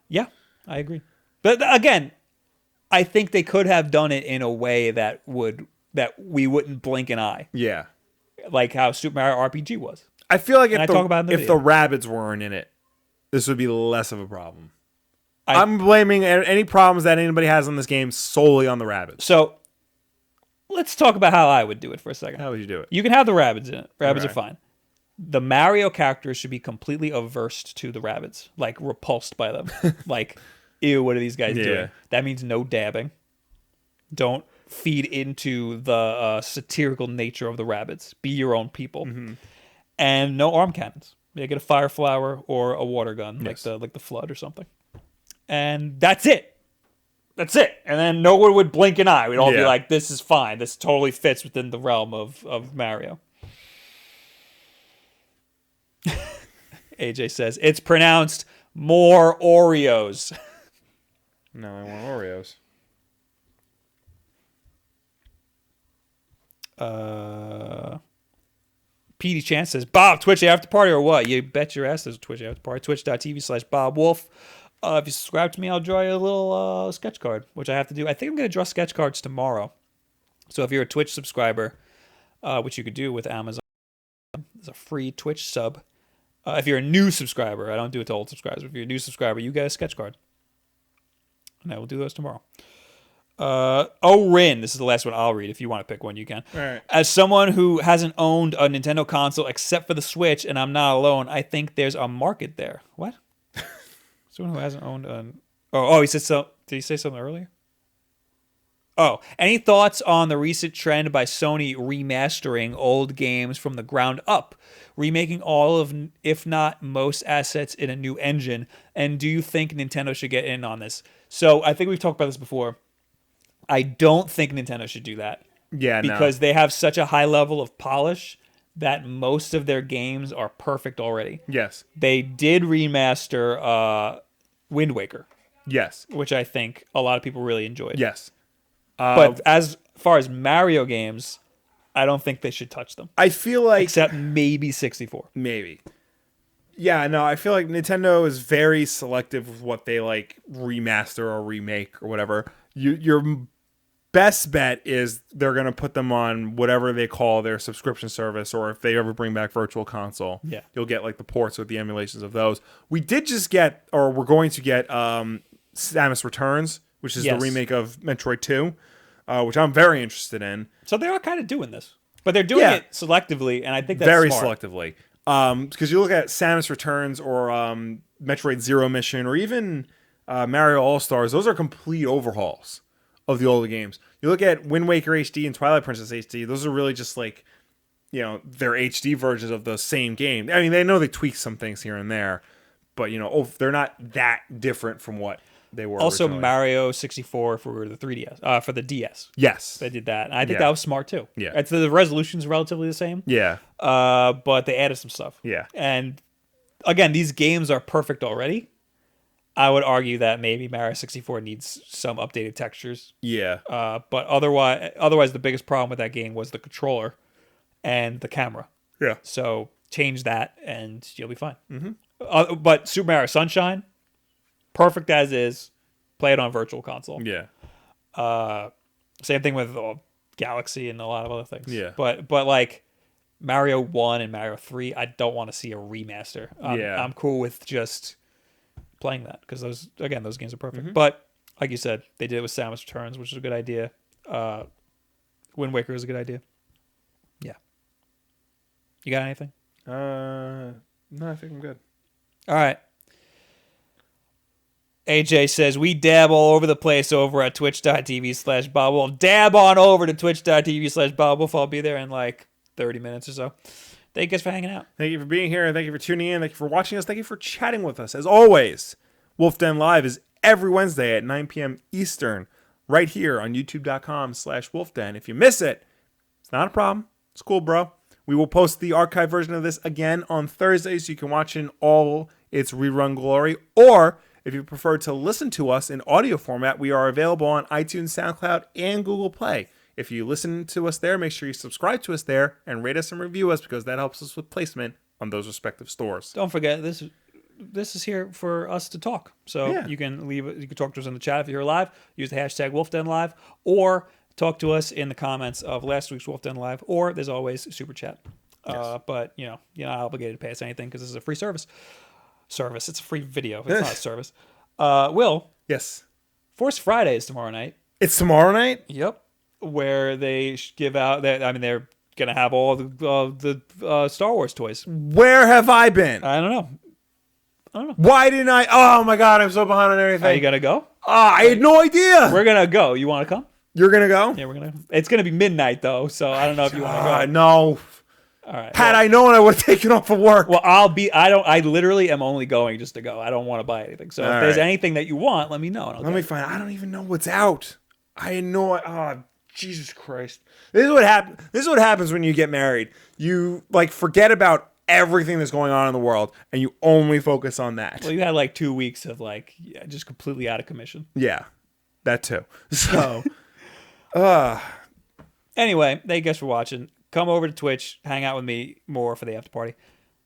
[SPEAKER 1] Yeah, I agree. But again, I think they could have done it in a way that we wouldn't blink an eye.
[SPEAKER 2] Yeah.
[SPEAKER 1] Like how Super Mario RPG was.
[SPEAKER 2] I feel like if the
[SPEAKER 1] video.
[SPEAKER 2] Rabbids weren't in it, this would be less of a problem. I'm blaming any problems that anybody has on this game solely on the Rabbids.
[SPEAKER 1] So let's talk about how I would do it for a second.
[SPEAKER 2] How would you do it?
[SPEAKER 1] You can have the Rabbids in it. Rabbids are fine. The Mario characters should be completely averse to the Rabbids, like repulsed by them. Like, ew, what are these guys doing? That means no dabbing. Don't feed into the satirical nature of the Rabbids. Be your own people. Mm-hmm. And no arm cannons. You get a fire flower or a water gun, like the flood or something. And that's it. That's it. And then no one would blink an eye. We'd all be like, this is fine. This totally fits within the realm of Mario. AJ says, it's pronounced more Oreos.
[SPEAKER 2] No, I want Oreos.
[SPEAKER 1] PD Chance says, Bob, Twitch after party or what? You bet your ass there's a Twitch after party. Twitch.tv/Bob Wulff. If you subscribe to me, I'll draw you a little sketch card, which I have to do. I think I'm going to draw sketch cards tomorrow. So if you're a Twitch subscriber, which you could do with Amazon, there's a free Twitch sub. If you're a new subscriber, I don't do it to old subscribers. If you're a new subscriber, you get a sketch card. And I will do those tomorrow. Rin, this is the last one I'll read. If you want to pick one, you can.
[SPEAKER 2] All right. As
[SPEAKER 1] someone who hasn't owned a Nintendo console except for the Switch, and I'm not alone, I think there's a market there. What? Someone who hasn't owned an... Oh, he said so. Did he say something earlier? Oh, any thoughts on the recent trend by Sony remastering old games from the ground up, remaking all of, if not most, assets in a new engine? And do you think Nintendo should get in on this? So I think we've talked about this before. I don't think Nintendo should do that.
[SPEAKER 2] Yeah,
[SPEAKER 1] because they have such a high level of polish that most of their games are perfect already.
[SPEAKER 2] Yes.
[SPEAKER 1] They did remaster Wind Waker.
[SPEAKER 2] Yes.
[SPEAKER 1] Which I think a lot of people really enjoyed.
[SPEAKER 2] Yes.
[SPEAKER 1] But as far as Mario games, I don't think they should touch them.
[SPEAKER 2] I feel like...
[SPEAKER 1] Except maybe 64.
[SPEAKER 2] Maybe. Yeah, no, I feel like Nintendo is very selective with what they remaster or remake or whatever. Your best bet is they're going to put them on whatever they call their subscription service, or if they ever bring back Virtual Console, you'll get the ports with the emulations of those. We did just get, or we're going to get Samus Returns, which is the remake of Metroid 2, which I'm very interested in.
[SPEAKER 1] So they are kind of doing this, but they're doing it selectively, and I think that's
[SPEAKER 2] very
[SPEAKER 1] smart.
[SPEAKER 2] Selectively. Because you look at Samus Returns or Metroid Zero Mission or even Mario All-Stars, those are complete overhauls of the older games. You look at Wind Waker HD and Twilight Princess HD, those are really just their HD versions of the same game. I mean, they know they tweak some things here and there, but they're not that different from what they were
[SPEAKER 1] also
[SPEAKER 2] originally.
[SPEAKER 1] Mario 64 for the 3DS, for the DS.
[SPEAKER 2] Yes.
[SPEAKER 1] They did that. And I think that was smart too.
[SPEAKER 2] Yeah.
[SPEAKER 1] The resolution's relatively the same.
[SPEAKER 2] Yeah.
[SPEAKER 1] But they added some stuff.
[SPEAKER 2] Yeah.
[SPEAKER 1] And again, these games are perfect already. I would argue that maybe Mario 64 needs some updated textures.
[SPEAKER 2] Yeah.
[SPEAKER 1] But otherwise, the biggest problem with that game was the controller and the camera.
[SPEAKER 2] Yeah.
[SPEAKER 1] So change that, and you'll be fine. Mm-hmm. But Super Mario Sunshine, perfect as is. Play it on Virtual Console.
[SPEAKER 2] Yeah.
[SPEAKER 1] Same thing with Galaxy and a lot of other things.
[SPEAKER 2] Yeah.
[SPEAKER 1] But like Mario 1 and Mario 3, I don't want to see a remaster. I'm cool with just playing that because those games are perfect. But like you said, they did it with Samus Returns, which is a good idea. Wind Waker is a good idea. Yeah. You got anything?
[SPEAKER 2] No, I think I'm good.
[SPEAKER 1] All right. AJ says, we dab all over the place over at twitch.tv/BobWolf. Dab on over to twitch.tv/BobWolf. I'll be there in like 30 minutes or so. Thank you guys for hanging out.
[SPEAKER 2] Thank you for being here. Thank you for tuning in. Thank you for watching us. Thank you for chatting with us. As always, Wulff Den Live is every Wednesday at 9 p.m. Eastern, right here on youtube.com/WulffDen. If you miss it, it's not a problem. It's cool, bro. We will post the archive version of this again on Thursday so you can watch in all its rerun glory. Or if you prefer to listen to us in audio format, we are available on iTunes, SoundCloud, and Google Play. If you listen to us there, make sure you subscribe to us there and rate us and review us because that helps us with placement on those respective stores.
[SPEAKER 1] Don't forget, this is here for us to talk. So you can talk to us in the chat if you're live. Use the hashtag WulffDenLive, or talk to us in the comments of last week's Wulff Den Live, or there's always super chat. Yes. But you're not obligated to pay us anything because this is a free service. It's a free video. It's not a service. Will.
[SPEAKER 2] Yes.
[SPEAKER 1] Force Friday is tomorrow night.
[SPEAKER 2] It's tomorrow night?
[SPEAKER 1] Yep. Where they give out that. I mean, they're gonna have all the Star Wars toys.
[SPEAKER 2] Where have I been?
[SPEAKER 1] I don't know.
[SPEAKER 2] Why didn't I? Oh my god, I'm so behind on everything.
[SPEAKER 1] Are you gonna go?
[SPEAKER 2] I had no idea.
[SPEAKER 1] We're gonna go. You want to come?
[SPEAKER 2] You're gonna go?
[SPEAKER 1] Yeah, we're gonna. It's gonna be midnight though, so I don't know if you want to go.
[SPEAKER 2] No.
[SPEAKER 1] All right.
[SPEAKER 2] Had I known, I would have taken off of work.
[SPEAKER 1] Well, I literally am only going just to go. I don't want to buy anything. So if there's anything that you want, let me know.
[SPEAKER 2] Let me find. I don't even know what's out. I had no. Oh, Jesus Christ! This is what happens. This is what happens when you get married. You forget about everything that's going on in the world, and you only focus on that.
[SPEAKER 1] Well, you had like 2 weeks of just completely out of commission.
[SPEAKER 2] Yeah, that too. So,
[SPEAKER 1] anyway, thank you guys for watching. Come over to Twitch, hang out with me more for the after party.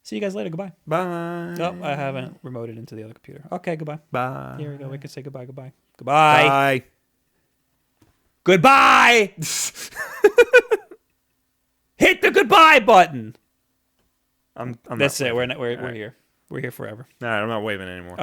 [SPEAKER 1] See you guys later. Goodbye.
[SPEAKER 2] Bye.
[SPEAKER 1] Oh, I haven't remoted into the other computer. Okay, goodbye.
[SPEAKER 2] Bye.
[SPEAKER 1] Here we go. We can say goodbye. Goodbye.
[SPEAKER 2] Bye.
[SPEAKER 1] Goodbye. Hit the goodbye button.
[SPEAKER 2] I'm
[SPEAKER 1] That's
[SPEAKER 2] not
[SPEAKER 1] it.
[SPEAKER 2] waving.
[SPEAKER 1] We're here. We're here forever.
[SPEAKER 2] All right, I'm not waving anymore.